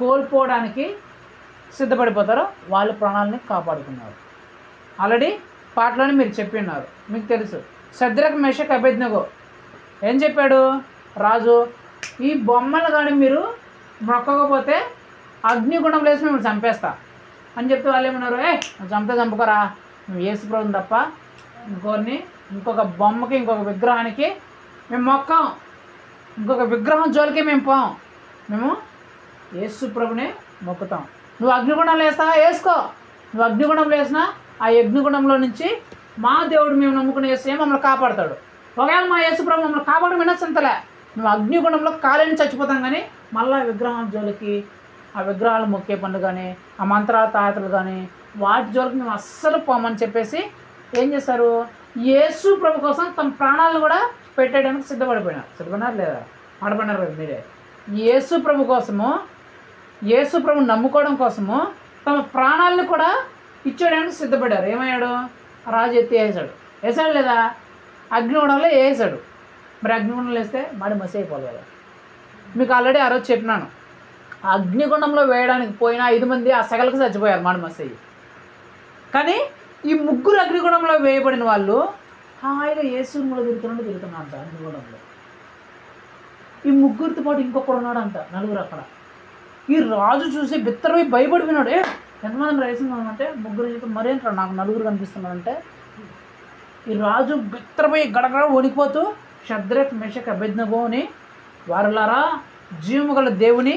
Speaker 1: కోల్పోవడానికి సిద్ధపడిపోతారో వాళ్ళు ప్రాణాలని కాపాడుకున్నారు. ఆల్రెడీ పాటలోనే మీరు చెప్పి ఉన్నారు, మీకు తెలుసు. శద్రక్ మేషక్ అబేద్నెగో ఏం చెప్పాడు? రాజు, ఈ బొమ్మలు కానీ మీరు మొక్కకపోతే అగ్నిగుణం లేసి మేము చంపేస్తా అని చెప్తే వాళ్ళు ఏమన్నారు? చంపుకోరా, నువ్వు యేసు ప్రభుని తప్ప ఇంకొక బొమ్మకి, ఇంకొక విగ్రహానికి మేము మొక్కం, ఇంకొక విగ్రహం జోలికి మేము పోం, మేము యేసు ప్రభునే మొక్కుతాం. నువ్వు అగ్నిగుణంలో వేస్తావా? వేసుకో. నువ్వు అగ్నిగుణంలో వేసినా ఆ అగ్నిగుణంలో నుంచి మా దేవుడు మేము నమ్ముకుని వేస్తే మమ్మల్ని కాపాడతాడు. ఒకవేళ మా యేసు ప్రభు మమ్మల్ని కాపాడమైనా చింతలే, నువ్వు అగ్నిగుణంలో కాలేని చచ్చిపోతాం, కానీ మళ్ళీ విగ్రహం జోలికి, ఆ విగ్రహాలు మొక్కే పనులు కానీ, ఆ మంత్రాల తాతలు కానీ వాటి జోలికి మేము అస్సలు పోమని చెప్పేసి ఏం చేస్తారు? యేసు ప్రభు కోసం తమ ప్రాణాలను కూడా పెట్టేయడానికి సిద్ధపడినారు లేదా? ఆడపడినారు కదా మీరే. యేసు ప్రభు కోసము, యేసు ప్రభు నమ్ముకోవడం కోసము తమ ప్రాణాలను కూడా ఇచ్చేయడానికి సిద్ధపడ్డారు. ఏమయ్యాడు? రాజు ఎత్తి వేసాడు లేదా? అగ్నిగుణంలో వేసాడు. మరి అగ్నిగుణంలో వేస్తే మాడి మసి అయిపోవాలి కదా. మీకు ఆల్రెడీ ఆ రోజు చెప్పినాను, అగ్నిగుండంలో వేయడానికి పోయిన 5 మంది ఆ సెగలకు చచ్చిపోయారు, మాడి మసి అయ్యి. కానీ ఈ ముగ్గురు అగ్నిగుణంలో వేయబడిన వాళ్ళు హాయిగా యేసులో తిరుగుతున్నారంట అగ్నిగుణంలో. ఈ ముగ్గురితో పాటు ఇంకొకడు ఉన్నాడంట, నలుగురు అక్కడ. ఈ రాజు చూసి బిత్తరపోయి భయపడిపోయినాడు. ఎంతమంది రైసిందంటే ముగ్గురు చెప్పి మరేంటారు నాకు నలుగురు కనిపిస్తున్నారంటే, ఈ రాజు బిత్తరపోయి గడగడ వణికిపోతూ షద్రక్ మెషక్ అబేద్నెగోని వారులారా జీవము గల దేవుని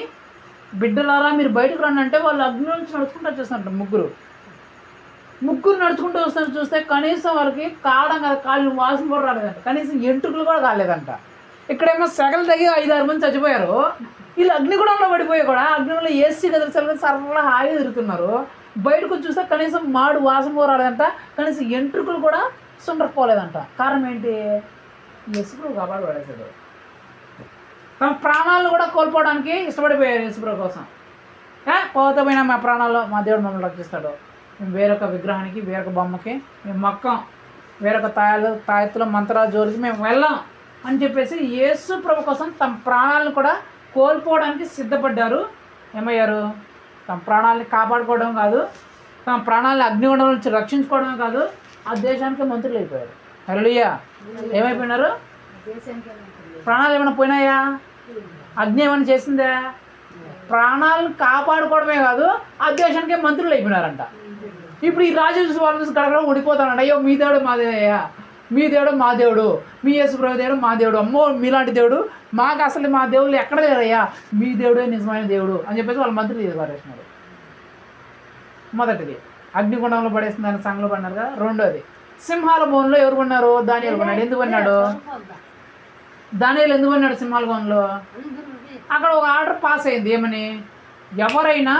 Speaker 1: బిడ్డలారా మీరు బయటకు రండి అంటే వాళ్ళు అగ్ని నుంచి నడుచుకుంటూ వచ్చేస్తారంట. ముగ్గురు నడుచుకుంటూ వస్తాను చూస్తే కనీసం వాళ్ళకి కావడం కదా, కాళ్ళు వాసన కూడా రాలేదంట, కనీసం ఎంట్రుకలు కూడా కాలేదంట. ఇక్కడేమో సెగలు తగ్గి 5-6 మంది చచ్చిపోయారు. వీళ్ళు అగ్నిగుణంలో పడిపోయి కూడా అగ్నిగుణంలో ఏసీ గదులు సరళ హాయిగా తిరుగుతున్నారు. బయటకు వచ్చి చూస్తే కనీసం మాడు వాసన కూడా రాలేదంట, కనీసం ఎంట్రుకలు కూడా సుండకపోలేదంట. కారణం ఏంటి? యేసుప్రభు కాపాడు పడేశాడు. తమ ప్రాణాలను కూడా కోల్పోవడానికి ఇష్టపడిపోయారు యేసుప్రభు కోసం. పోతపోయినా మా ప్రాణాల్లో మా దేవుడు మమ్మల్ని రక్షిస్తాడు, మేము వేరొక విగ్రహానికి వేరొక బొమ్మకి మేము మొక్కం, వేరొక తాయెత్తుల మంత్రాల జోలికి మేము వెళ్ళాం అని చెప్పేసి యేసుప్రభు కోసం తమ ప్రాణాలను కూడా కోల్పోవడానికి సిద్ధపడ్డారు. ఏమయ్యారు? తమ ప్రాణాలని కాపాడుకోవడం కాదు, తమ ప్రాణాలని అగ్నిగుండం నుంచి రక్షించుకోవడమే కాదు, ఆ దేశానికి మంత్రులు అయిపోయారు. హల్లెలూయా! ఏమైపోయినారు? ప్రాణాలు ఏమైనా పోయినాయా? అగ్ని ఏమైనా చేసిందా? ప్రాణాలను కాపాడుకోవడమే కాదు, ఆ దేశానికే మంత్రులు అయిపోయినారంట. ఇప్పుడు ఈ రాజు చూసి వాళ్ళ చూసి గడగడ ఓడిపోతానంట. అయ్యో మీ దేవుడు మా దేవుడయ్యా, మీ దేవుడు మా దేవుడు, మీ యేసుప్రభు దేవుడు మా దేవుడు, అమ్మో మీలాంటి దేవుడు మాకు అసలు మా దేవుళ్ళు ఎక్కడ లేరయ్యా, మీ దేవుడే నిజమైన దేవుడు అని చెప్పేసి వాళ్ళ మంత్రులు ఇది పారేసినారు. మొదటిది అగ్నిగుండంలో పడేసిన దాని సంఘంలో పడినారు కదా. రెండోది సింహాల బోన్లో ఎవరు పడినారు? దానియేలు పడినాడు. ఎందుకు పడినాడు? దానియేలు ఎందుకు పడినాడు సింహాల బోన్లో? అక్కడ ఒక ఆర్డర్ పాస్ అయింది. ఏమని? ఎవరైనా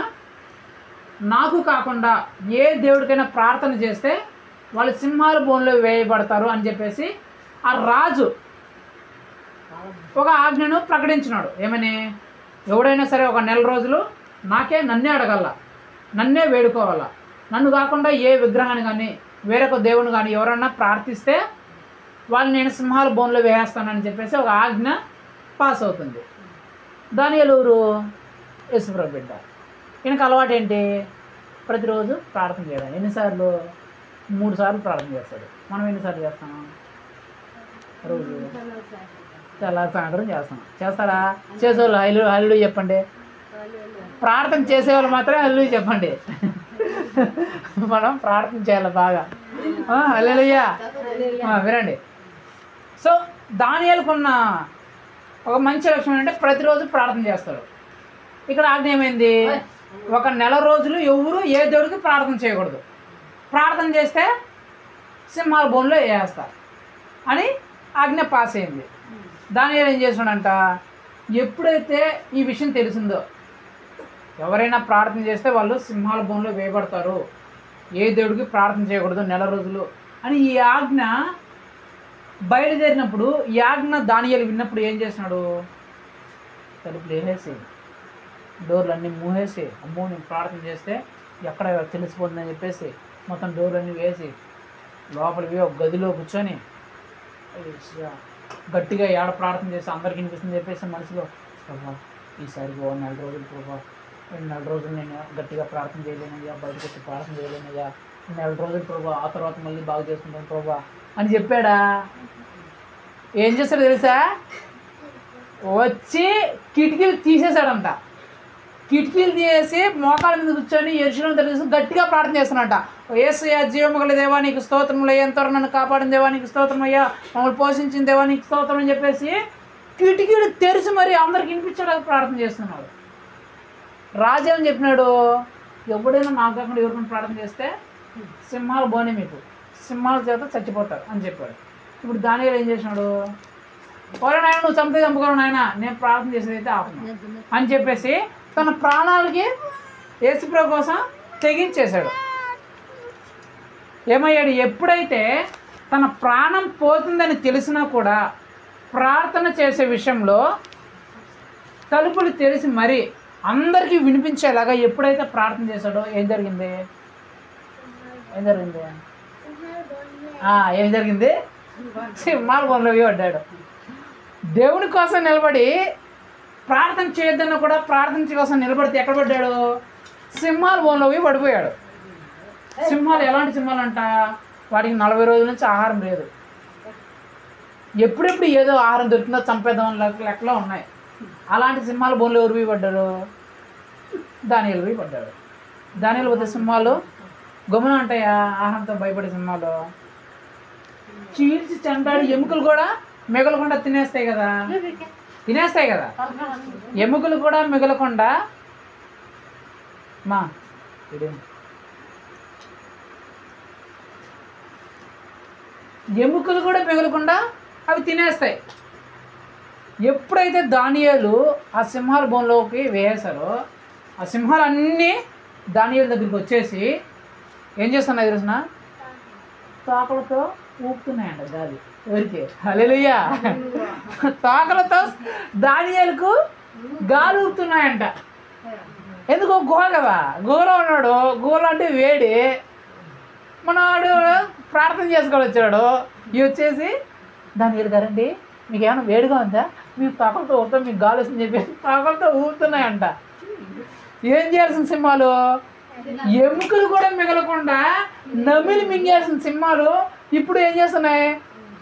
Speaker 1: నాకు కాకుండా ఏ దేవుడికైనా ప్రార్థన చేస్తే వాళ్ళు సింహాల బోన్లో వేయబడతారు అని చెప్పేసి ఆ రాజు ఒక ఆజ్ఞను ప్రకటించినాడు. ఏమని? ఎవడైనా సరే ఒక 1 నెల రోజులు నన్నే అడగల, నన్నే వేడుకోవాలా, నన్ను కాకుండా ఏ విగ్రహాన్ని కానీ వేరొక దేవుని కానీ ఎవరన్నా ప్రార్థిస్తే వాళ్ళు నేను సింహాల బోన్లో వేసేస్తానని చెప్పేసి ఒక ఆజ్ఞ పాస్ అవుతుంది. దానియేలు ఎవరు? యేసుప్రభు బిడ్డ. ఈయనకు అలవాటు ఏంటి? ప్రతిరోజు ప్రార్థన చేయడం. ఎన్నిసార్లు? 3 సార్లు ప్రార్థన చేస్తాడు. మనం ఎన్నిసార్లు చేస్తాం? రోజు తెల్లారి సాయంత్రం చేస్తాం. చేస్తారా? చేసేవాళ్ళు హల్లెలూయా చెప్పండి. ప్రార్థన చేసేవాళ్ళు మాత్రమే హల్లెలూయా చెప్పండి. మనం ప్రార్థన చేయాలి బాగా. హల్లెలూయా వినండి. సో దానియేలుకున్న ఒక మంచి లక్షణం ఏంటంటే ప్రతిరోజు ప్రార్థన చేస్తాడు. ఇక్కడ ఆజ్ఞ ఏమైంది? ఒక 1 నెల రోజులు ఎవరు ఏ దేవుడికి ప్రార్థన చేయకూడదు, ప్రార్థన చేస్తే సింహాల బోన్లో వేస్తారు అని ఆజ్ఞ పాస్ అయింది. దానియేలు ఏం చేస్తున్నాడంట? ఎప్పుడైతే ఈ విషయం తెలిసిందో ఎవరైనా ప్రార్థన చేస్తే వాళ్ళు సింహాల బోన్లో వేయబడతారు, ఏ దేవుడికి ప్రార్థన చేయకూడదు 1 నెల రోజులు అని ఈ ఆజ్ఞ బయలుదేరినప్పుడు, ఈ ఆజ్ఞ దానియేలు విన్నప్పుడు ఏం చేసినాడు? తలుపులు వేసేసి డోర్లన్నీ మూసేసి, అమ్మో నేను ప్రార్థన చేస్తే ఎక్కడ తెలిసిపోతుందని చెప్పేసి మొత్తం డోర్లన్నీ వేసి లోపలికి ఒక గదిలో కూర్చొని గట్టిగా ఏడ ప్రార్థన చేసి అందరికి వినిపిస్తుంది చెప్పేసి మనసులో, ప్రభా ఈసారి 1 నెల రోజులు ప్రభా, 2 నెల రోజులు నేను గట్టిగా ప్రార్థన చేయలేనయ్యా, బయటకు వచ్చి ప్రార్థన చేయలేనయ్యా, 2 నెల రోజులు ప్రభా, ఆ తర్వాత మళ్ళీ బాగు చేసుకుంటాను ప్రభా అని చెప్పాడా? ఏం చేస్తాడు తెలుసా? వచ్చి కిటికీలు తీసేశాడంట. కిటికీలు తీసేసి మోకాళ్ళ మీద కూర్చొని యెరూషలేము తెలిసి గట్టిగా ప్రార్థన చేస్తున్నట్ట. యేసయ్యా జీవము గల దేవా నీకు స్తోత్రములయ్యా, ఎంతవరకు నన్ను కాపాడిన దేవా నీకు స్తోత్రమయ్యా, మమ్మల్ని పోషించిన దేవా నీకు స్తోత్రం అని చెప్పేసి కిటికీలు తెరిచి మరి అందరికి వినిపించేలాగా ప్రార్థన చేస్తున్నాడు. రాజు ఏమని చెప్పినాడు? ఎవడైనా నాకు కాకుండా ఎవరికైనా ప్రార్థన చేస్తే సింహాలు బోనే మీకు, సింహాల చేత చచ్చిపోతారు అని చెప్పాడు. ఇప్పుడు దానియేలు ఏం చేసినాడు? ఓరే నాయన నువ్వు చంపుకోరు నాయన, నేను ప్రార్థన చేసేది అయితే ఆపను అని చెప్పేసి తన ప్రాణాలకి యేసుప్రభు కోసం తెగించేశాడు. ఏమయ్యాడు? ఎప్పుడైతే తన ప్రాణం పోతుందని తెలిసినా కూడా ప్రార్థన చేసే విషయంలో తలుపులు తెరిచి మరీ అందరికీ వినిపించేలాగా ఎప్పుడైతే ప్రార్థన చేశాడో ఏం జరిగింది? ఏం జరిగింది? సింహాల బోన్లో పడ్డాడు. దేవుని కోసం నిలబడి ప్రార్థన చేయొద్దన్నా కూడా ప్రార్థన కోసం నిలబడితే ఎక్కడ పడ్డాడు? సింహాల బోన్లో పడిపోయాడు. సింహాలు ఎలాంటి సింహాలు అంట, వాటికి 40 రోజుల నుంచి ఆహారం లేదు. ఎప్పుడెప్పుడు ఏదో ఆహారం దొరికిందో చంపేద్దాం లెక్కలో ఉన్నాయి. అలాంటి సింహాల బోన్లో ఎవరు పోయి పడ్డారు? దానియేలు పోయి పడ్డాడు. దానియేలు పోతే సింహాలు గమ్మున ఉంటాయా? ఆహారంతో భయపడే సింహాలు చీల్చి చెంటాడు, ఎముకలు కూడా మిగలకుండా తినేస్తాయి కదా, ఎముకలు కూడా మిగలకుండా మా ఎముకలు కూడా మిగలకుండా అవి తినేస్తాయి. ఎప్పుడైతే దానియేలు ఆ సింహాల బోన్లోకి వేసారో ఆ సింహాలు అన్నీ దానియేలు దగ్గరికి వచ్చేసి ఏం చేస్తున్నాయి తెలిసిన? తోకలతో ఊపుతున్నాయంట గాలి. ఎవరికి? హల్లెలూయా. తోకలతో దానియేలుకు గాలి ఊపుతున్నాయంట. ఎందుకు? గుహ కదా, గుహలో ఉన్నాడు. గుహలో అంటే వేడి. మనవాడు ప్రార్థన చేసుకొని వచ్చాడు. ఇవి వచ్చేసి దానియేలు గారండి మీకు ఏమైనా వేడిగా ఉందా? మీకు తోకలతో ఊపుతా, మీకు గాలి వస్తుందని చెప్పేసి తోకలతో ఊపుతున్నాయంట. ఏం చేయాల్సిన సింహాలు? ఎముకలు కూడా మిగలకుండా నమిలి మింగేసిన సింహాలు ఇప్పుడు ఏం చేస్తున్నాయి?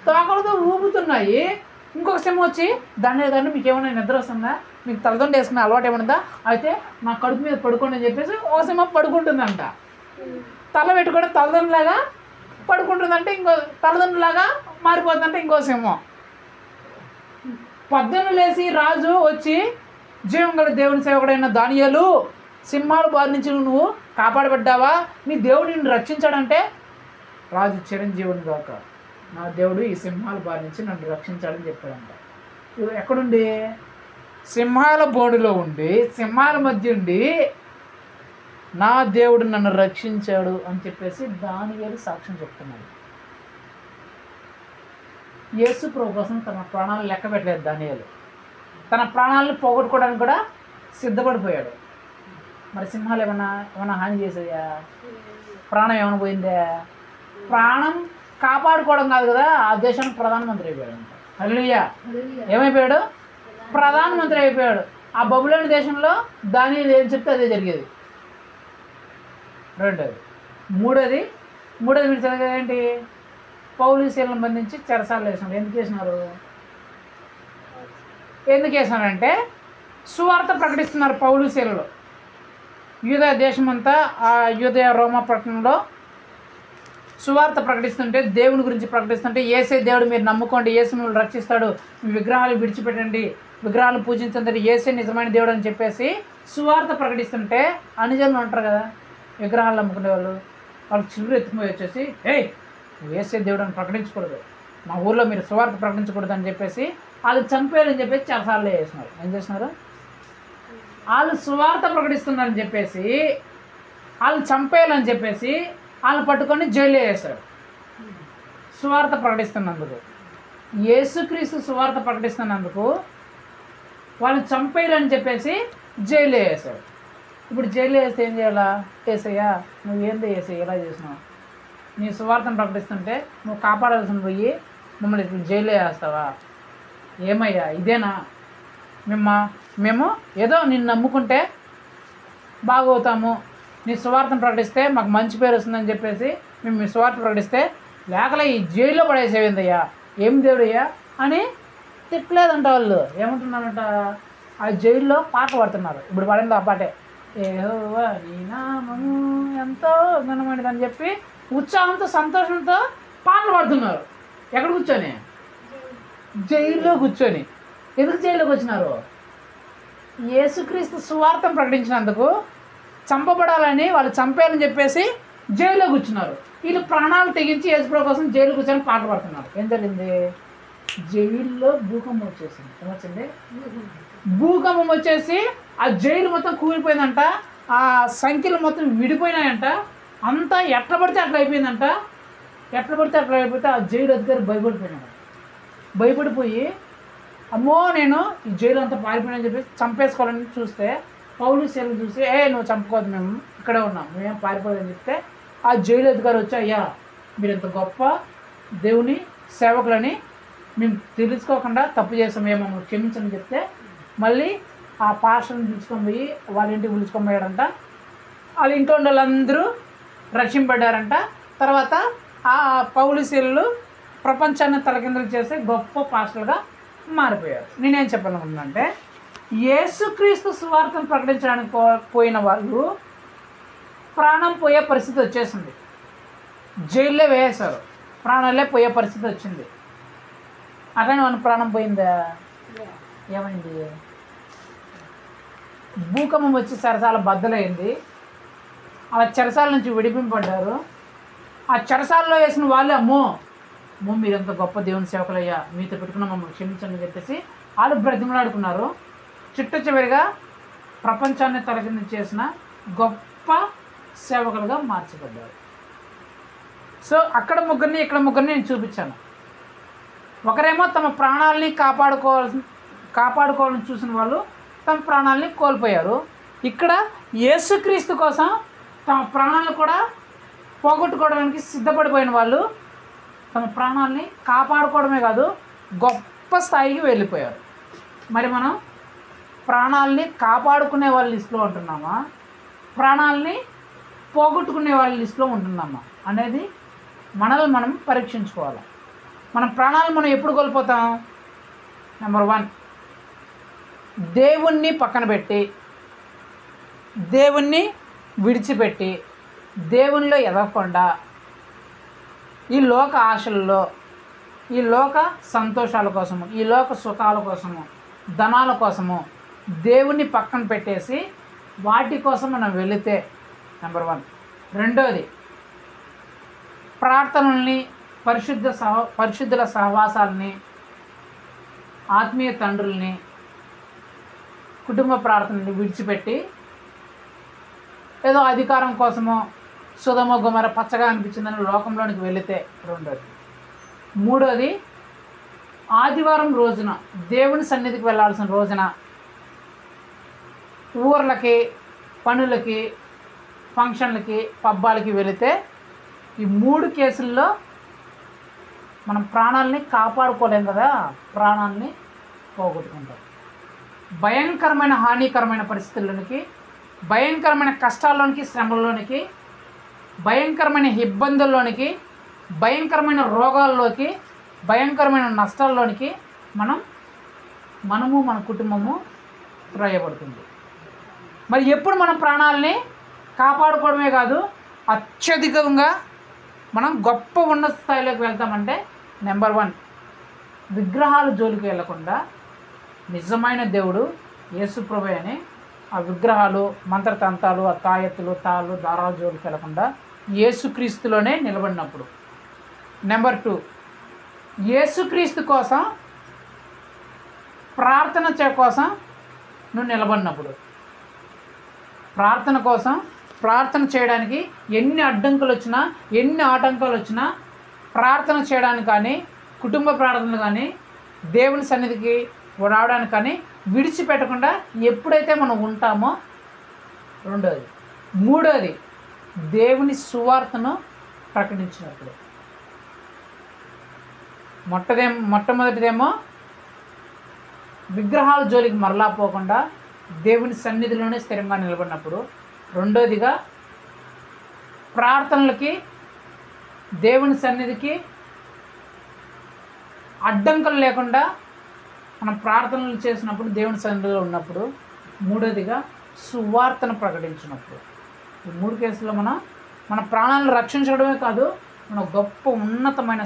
Speaker 1: తోకలతో ఊపుతున్నాయి. ఇంకొక సింహం వచ్చి దానియేలు గారిని మీకు ఏమైనా నిద్ర వస్తుందా? మీకు తలదండ వేసుకునే అలవాటు ఏమన్నా? అయితే నా కడుపు మీద పడుకోండి అని చెప్పేసి ఒక సింహం పడుకుంటుందంట. తల పెట్టుకొని తలదండలాగా పడుకుంటుందంటే ఇంకో తలదండలాగా మారిపోతుందంటే ఇంకో సింహం. పొద్దున్న లేచి రాజు వచ్చి జీవం గల దేవుని సేవకుడైన దానియేలు, సింహాల బారి నుంచి నువ్వు కాపాడబడ్డావా? నీ దేవుడు నిన్ను రక్షించాడంటే రాజు చిరంజీవుని కాక నా దేవుడు ఈ సింహాల బారి నుంచి నన్ను రక్షించాడని చెప్పాడంట. ఎక్కడుండి? సింహాల బోడిలో ఉండి, సింహాల మధ్య ఉండి నా దేవుడు నన్ను రక్షించాడు అని చెప్పేసి దానియేలు సాక్ష్యం చెప్తున్నాడు. యేసు ప్రభు కోసం తన ప్రాణాలను లెక్క పెట్టలేదు దానియేలు. తన ప్రాణాలను పోగొట్టుకోవడానికి కూడా సిద్ధపడిపోయాడు. మరి సింహాలు ఏమన్నా హాని చేసాయా? ప్రాణం ఏమైనా పోయిందా? ప్రాణం కాపాడుకోవడం కాదు కదా, ఆ దేశానికి ప్రధానమంత్రి అయిపోయాడు అంట. హల్లెలూయా. ఏమైపోయాడు? ప్రధానమంత్రి అయిపోయాడు. ఆ బబులోని దేశంలో దానియేలు ఏం చెప్తే అదే జరిగేది. రెండోది. మూడోది మీరు చదివేంటి? పౌలు శీలను బంధించి చెరసాలలో వేసినారు. ఎందుకు వేసినారంటే సువార్త ప్రకటిస్తున్నారు పౌలు శీలలో. యూదయ దేశమంతా, ఆ యూదయ రోమా పట్టణంలో సువార్త ప్రకటిస్తుంటే, దేవుని గురించి ప్రకటిస్తుంటే, యేసే దేవుడు మీరు నమ్ముకోండి, యేసు మిమ్మల్ని రక్షిస్తాడు, మీ విగ్రహాలు విడిచిపెట్టండి, విగ్రహాలు పూజించండి, యేసే నిజమైన దేవుడు అని చెప్పేసి సువార్త ప్రకటిస్తుంటే అనుజనులు ఉంటారు కదా, విగ్రహాలు నమ్ముకునే వాళ్ళు చిగురు ఎత్తుకుపోయి వచ్చేసి నువ్వు యేసే దేవుడు అని ప్రకటించకూడదు, మా ఊర్లో మీరు సువార్త ప్రకటించకూడదు అని చెప్పేసి వాళ్ళు చంపేయాలని చెప్పేసి చెరసాలలో వేసినారు. ఏం చేస్తున్నారు? వాళ్ళు సువార్త ప్రకటిస్తున్నారని చెప్పేసి, వాళ్ళు చంపేయాలని చెప్పేసి వాళ్ళు పట్టుకొని జైల్లో వేశారు. సువార్త ప్రకటిస్తున్నందుకు, యేసుక్రీస్తు సువార్త ప్రకటిస్తున్నందుకు వాళ్ళని చంపేయాలని చెప్పేసి జైల్లో వేశారు. ఇప్పుడు జైల్లో వేస్తే ఏం చేయాలా? ఏసయ్యా నువ్వేందో ఏసయ్య ఎలా చేసినావు? నీ సువార్తను ప్రకటిస్తుంటే నువ్వు కాపాడాల్సిన పోయి మమ్మల్ని ఇప్పుడు జైల్లో వేస్తావా? ఏమయ్యా ఇదేనా? మేము ఏదో నిన్ను నమ్ముకుంటే బాగవుతాము, నీ సువార్తను ప్రకటిస్తే మాకు మంచి పేరు వస్తుందని చెప్పేసి మేము మీ సువార్త ప్రకటిస్తే లేకలే ఈ జైల్లో పడేసేవిందయ్యా, ఏం దేవుడయ్యా అని తిట్టలేదంట. వాళ్ళు ఏమంటున్నారంట? ఆ జైల్లో పాటలు పాడుతున్నారు. ఇప్పుడు పాడింది ఆ పాటే, యెహోవా నీ నామము ఎంతో ఘనమైనది అని చెప్పి ఉత్సాహంతో సంతోషంతో పాటలు పాడుతున్నారు. ఎక్కడ కూర్చొని? జైల్లో కూర్చొని. ఎందుకు జైల్లోకి వచ్చినారు? యేసుక్రీస్తు సువార్తను ప్రకటించినందుకు చంపబడాలని, వాళ్ళు చంపేయాలని చెప్పేసి జైల్లో కూర్చున్నారు. వీళ్ళు ప్రాణాలు తెగించి యేసుప్రభు కోసం జైలు కూర్చొని పాటలు పాడుతున్నారు. ఏం జరిగింది? జైల్లో భూకంపం వచ్చేసింది. ఏమొచ్చింది? భూకంపం వచ్చేసి ఆ జైలు మొత్తం కూలిపోయిందంట, ఆ సంఖ్యలు మొత్తం విడిపోయినాయంట, అంతా ఎట్లా పడితే అట్లా అయిపోయిందంట. ఎట్లా పడితే అట్లా అయిపోతే ఆ జైలు అధికారి భయపడిపోయినాడు. భయపడిపోయి అమ్మో నేను ఈ జైలు అంతా పారిపోయినని చెప్పి చంపేసుకోవాలని చూస్తే పౌలు శీలను చూసి నువ్వు చంపుకోవద్దు, మేము ఇక్కడే ఉన్నాం, మేమేం పారిపోదని చెప్తే ఆ జైలు అధికారి వచ్చి అయ్యా మీరు ఇంత గొప్ప దేవుని సేవకులని మేము తెలుసుకోకుండా తప్పు చేస్తాం, ఏమో క్షమించని చెప్తే మళ్ళీ ఆ పాస్టర్ని పిలుచుకొని పోయి వాళ్ళ ఇంటికి పిలుచుకొని పోయాడంట. వాళ్ళ ఇంట్లో వాళ్ళందరూ రక్షింపడ్డారంట. తర్వాత ఆ పౌలు శీలలు ప్రపంచాన్ని తలకిందులు చేసే గొప్ప పాస్టర్గా మారిపోయారు. నేనేం చెప్పాలనుకుంటున్నానంటే, యేసుక్రీస్తు సువార్తను ప్రకటించడానికి పోయిన వాళ్ళు ప్రాణం పోయే పరిస్థితి వచ్చేసింది. జైల్లో వేసేశారు, ప్రాణాలే పోయే పరిస్థితి వచ్చింది. అట్లనే మన ప్రాణం పోయిందా? ఏమైంది? భూకంపం వచ్చి చెరసాల బద్దలైంది. అలా చెరసాల నుంచి విడిపింపబడ్డారు. ఆ చెరసాలలో వేసిన వాళ్ళు అమ్మో మీరెంత గొప్ప దేవుని సేవకులయ్యా, మీతో పెట్టుకున్న మమ్మల్ని క్షమించండి చెప్పేసి వాళ్ళు బ్రతిమలాడుకున్నారు. చిట్ట చివరిగా ప్రపంచాన్ని తలకింద చేసిన గొప్ప సేవకులుగా మార్చబడ్డారు. సో అక్కడ ముగ్గురిని ఇక్కడ ముగ్గురిని నేను చూపించాను. ఒకరేమో తమ ప్రాణాలని కాపాడుకోవాలని చూసిన వాళ్ళు తమ ప్రాణాలని కోల్పోయారు. ఇక్కడ యేసుక్రీస్తు కోసం తమ ప్రాణాలను కూడా పోగొట్టుకోవడానికి సిద్ధపడిపోయిన వాళ్ళు తమ ప్రాణాలని కాపాడుకోవడమే కాదు గొప్ప స్థాయికి వెళ్ళిపోయారు. మరి మనం ప్రాణాలని కాపాడుకునే వాళ్ళ లిస్టులో ఉంటున్నామా, ప్రాణాలని పోగొట్టుకునే వాళ్ళ లిస్టులో ఉంటున్నామా అనేది మనల్ని మనం పరీక్షించుకోవాలి. మన ప్రాణాలను మనం ఎప్పుడు కోల్పోతాం? నెంబర్ 1, దేవుణ్ణి పక్కన పెట్టి, దేవుణ్ణి విడిచిపెట్టి, దేవునిలో ఎదగకుండా ఈ లోక ఆశల్లో, ఈ లోక సంతోషాల కోసము, ఈ లోక సుఖాల కోసము, ధనాల కోసము దేవుణ్ణి పక్కన పెట్టేసి వాటి కోసం మనం వెళితే నెంబర్ 1. రెండోది, ప్రార్థనల్ని, పరిశుద్ధుల సహవాసాలని, ఆత్మీయ తండ్రుల్ని, కుటుంబ ప్రార్థనని విడిచిపెట్టి ఏదో అధికారం కోసమో సుధమ గుమర పచ్చగా అనిపించిందని లోకంలోనికి వెళితే రెండోది. మూడోది, ఆదివారం రోజున దేవుని సన్నిధికి వెళ్ళాల్సిన రోజున ఊర్లకి, పనులకి, ఫంక్షన్లకి, పబ్బాలకి వెళితే ఈ 3 కేసుల్లో మనం ప్రాణాలని కాపాడుకోలేం కదా, ప్రాణాలని పోగొట్టుకుంటాం. భయంకరమైన హానికరమైన పరిస్థితుల్లోనికి, భయంకరమైన కష్టాల్లోనికి, శ్రమల్లోనికి, భయంకరమైన ఇబ్బందుల్లోనికి, భయంకరమైన రోగాల్లోకి, భయంకరమైన నష్టాల్లోనికి మనము మన కుటుంబము త్రోయబడుతుంది. మరి ఎప్పుడు మనం ప్రాణాలని కాపాడుకోవడమే కాదు అత్యధికంగా మనం గొప్ప ఉన్నత స్థాయిలోకి వెళ్తామంటే నెంబర్ 1, విగ్రహాల జోలికి వెళ్లకుండా నిజమైన దేవుడు యేసుప్రభువే అని ఆ విగ్రహాలు, మంత్రతంత్రాలు, ఆ తాయెత్తులు, తాళ్ళు, దారాల జోలికి వెళ్లకుండా యేసుక్రీస్తులోనే నిలబడినప్పుడు. నెంబర్ 2, యేసుక్రీస్తు కోసం ప్రార్థన కోసం నువ్వు నిలబడినప్పుడు. ప్రార్థన కోసం, ప్రార్థన చేయడానికి ఎన్ని అడ్డంకులు వచ్చినా, ఎన్ని ఆటంకాలు వచ్చినా ప్రార్థన చేయడానికి కానీ, కుటుంబ ప్రార్థనలు కానీ, దేవుని సన్నిధికి రావడానికి కానీ విడిచిపెట్టకుండా ఎప్పుడైతే మనం ఉంటామో రెండోది. మూడోది, దేవుని సువార్తను ప్రకటించినప్పుడు. మొట్టమొదటిదేమో విగ్రహాల జోలికి మరలా పోకుండా దేవుని సన్నిధిలోనే స్థిరంగా నిలబడినప్పుడు. రెండోదిగా ప్రార్థనలకి, దేవుని సన్నిధికి అడ్డంకులు లేకుండా మనం ప్రార్థనలు చేసినప్పుడు, దేవుని సన్నిధిలో ఉన్నప్పుడు. మూడోదిగా సువార్తను ప్రకటించినప్పుడు. ఈ 3 కేసుల్లో మన ప్రాణాలను రక్షించడమే కాదు, మనం గొప్ప ఉన్నతమైన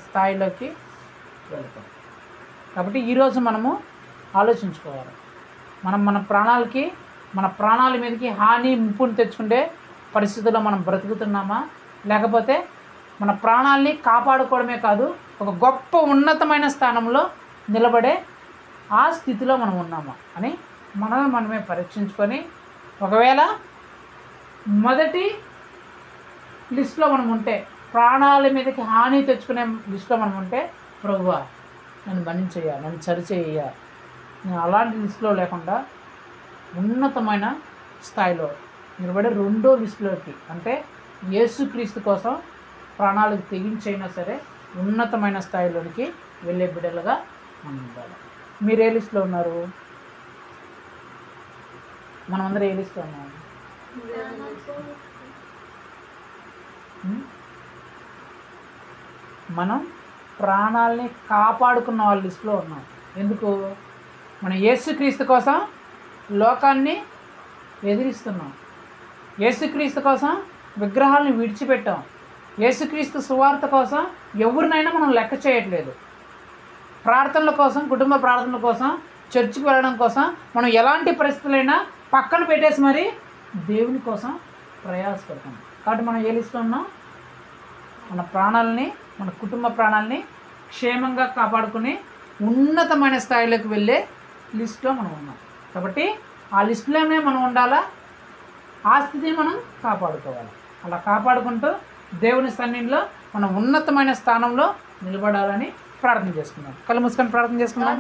Speaker 1: స్థాయిలోకి వెళ్తాం. కాబట్టి ఈరోజు మనము ఆలోచించుకోవాలి, మన ప్రాణాలకి, మన ప్రాణాల మీదకి హాని, ముప్పును తెచ్చుకుంటే పరిస్థితుల్లో మనం బ్రతుకుతున్నామా, లేకపోతే మన ప్రాణాలని కాపాడుకోవడమే కాదు ఒక గొప్ప ఉన్నతమైన స్థానంలో నిలబడే ఆ స్థితిలో మనం ఉన్నామా అని మనమే పరీక్షించుకొని, ఒకవేళ మొదటి లిస్టులో మనం ఉంటే, ప్రాణాల మీదకి హాని తెచ్చుకునే లిస్టులో మనం ఉంటే, ప్రభువా నన్ను మన్నించయ్యా, నన్ను సరిచేయ్యా, నేను అలాంటి లిస్టులో లేకుండా ఉన్నతమైన స్థాయిలో నిలబడే రెండో లిస్టులోకి, అంటే యేసుక్రీస్తు కోసం ప్రాణాలకు తెగించైనా సరే ఉన్నతమైన స్థాయిలోనికి వెళ్ళే బిడ్డలుగా మనం ఉండాలి. మీరు ఏ లిస్టులో ఉన్నారు? మనమందరం ఏ లిస్టులో ఉన్నాము? మనం ప్రాణాలని కాపాడుకున్న వాళ్ళ లిస్టులో ఉన్నాం. ఎందుకు? మనం యేసుక్రీస్తు కోసం లోకాన్ని ఎదిరిస్తున్నాం, యేసుక్రీస్తు కోసం విగ్రహాలను విడిచిపెట్టాం, యేసుక్రీస్తు సువార్త కోసం ఎవరినైనా మనం లెక్క చేయట్లేదు. ప్రార్థనల కోసం, కుటుంబ ప్రార్థనల కోసం, చర్చికి వెళ్ళడం కోసం మనం ఎలాంటి పరిస్థితులైనా పక్కన పెట్టేసి మరి దేవుని కోసం ప్రయాసపడతాం. కాబట్టి మనం ఏ లిస్టులో ఉన్నాం? మన ప్రాణాలని, మన కుటుంబ ప్రాణాలని క్షేమంగా కాపాడుకుని ఉన్నతమైన స్థాయిలోకి వెళ్ళే లిస్టులో మనం ఉన్నాం. కాబట్టి ఆ లిస్టులోనే మనం ఉండాలా, ఆ స్థితిని మనం కాపాడుకోవాలి. అలా కాపాడుకుంటూ దేవుని సన్నిధిలో మనం ఉన్నతమైన స్థానంలో నిలబడాలని ప్రార్థన చేసుకున్నాం. కళ్ళు మూసుకొని ప్రార్థన చేసుకున్నాం.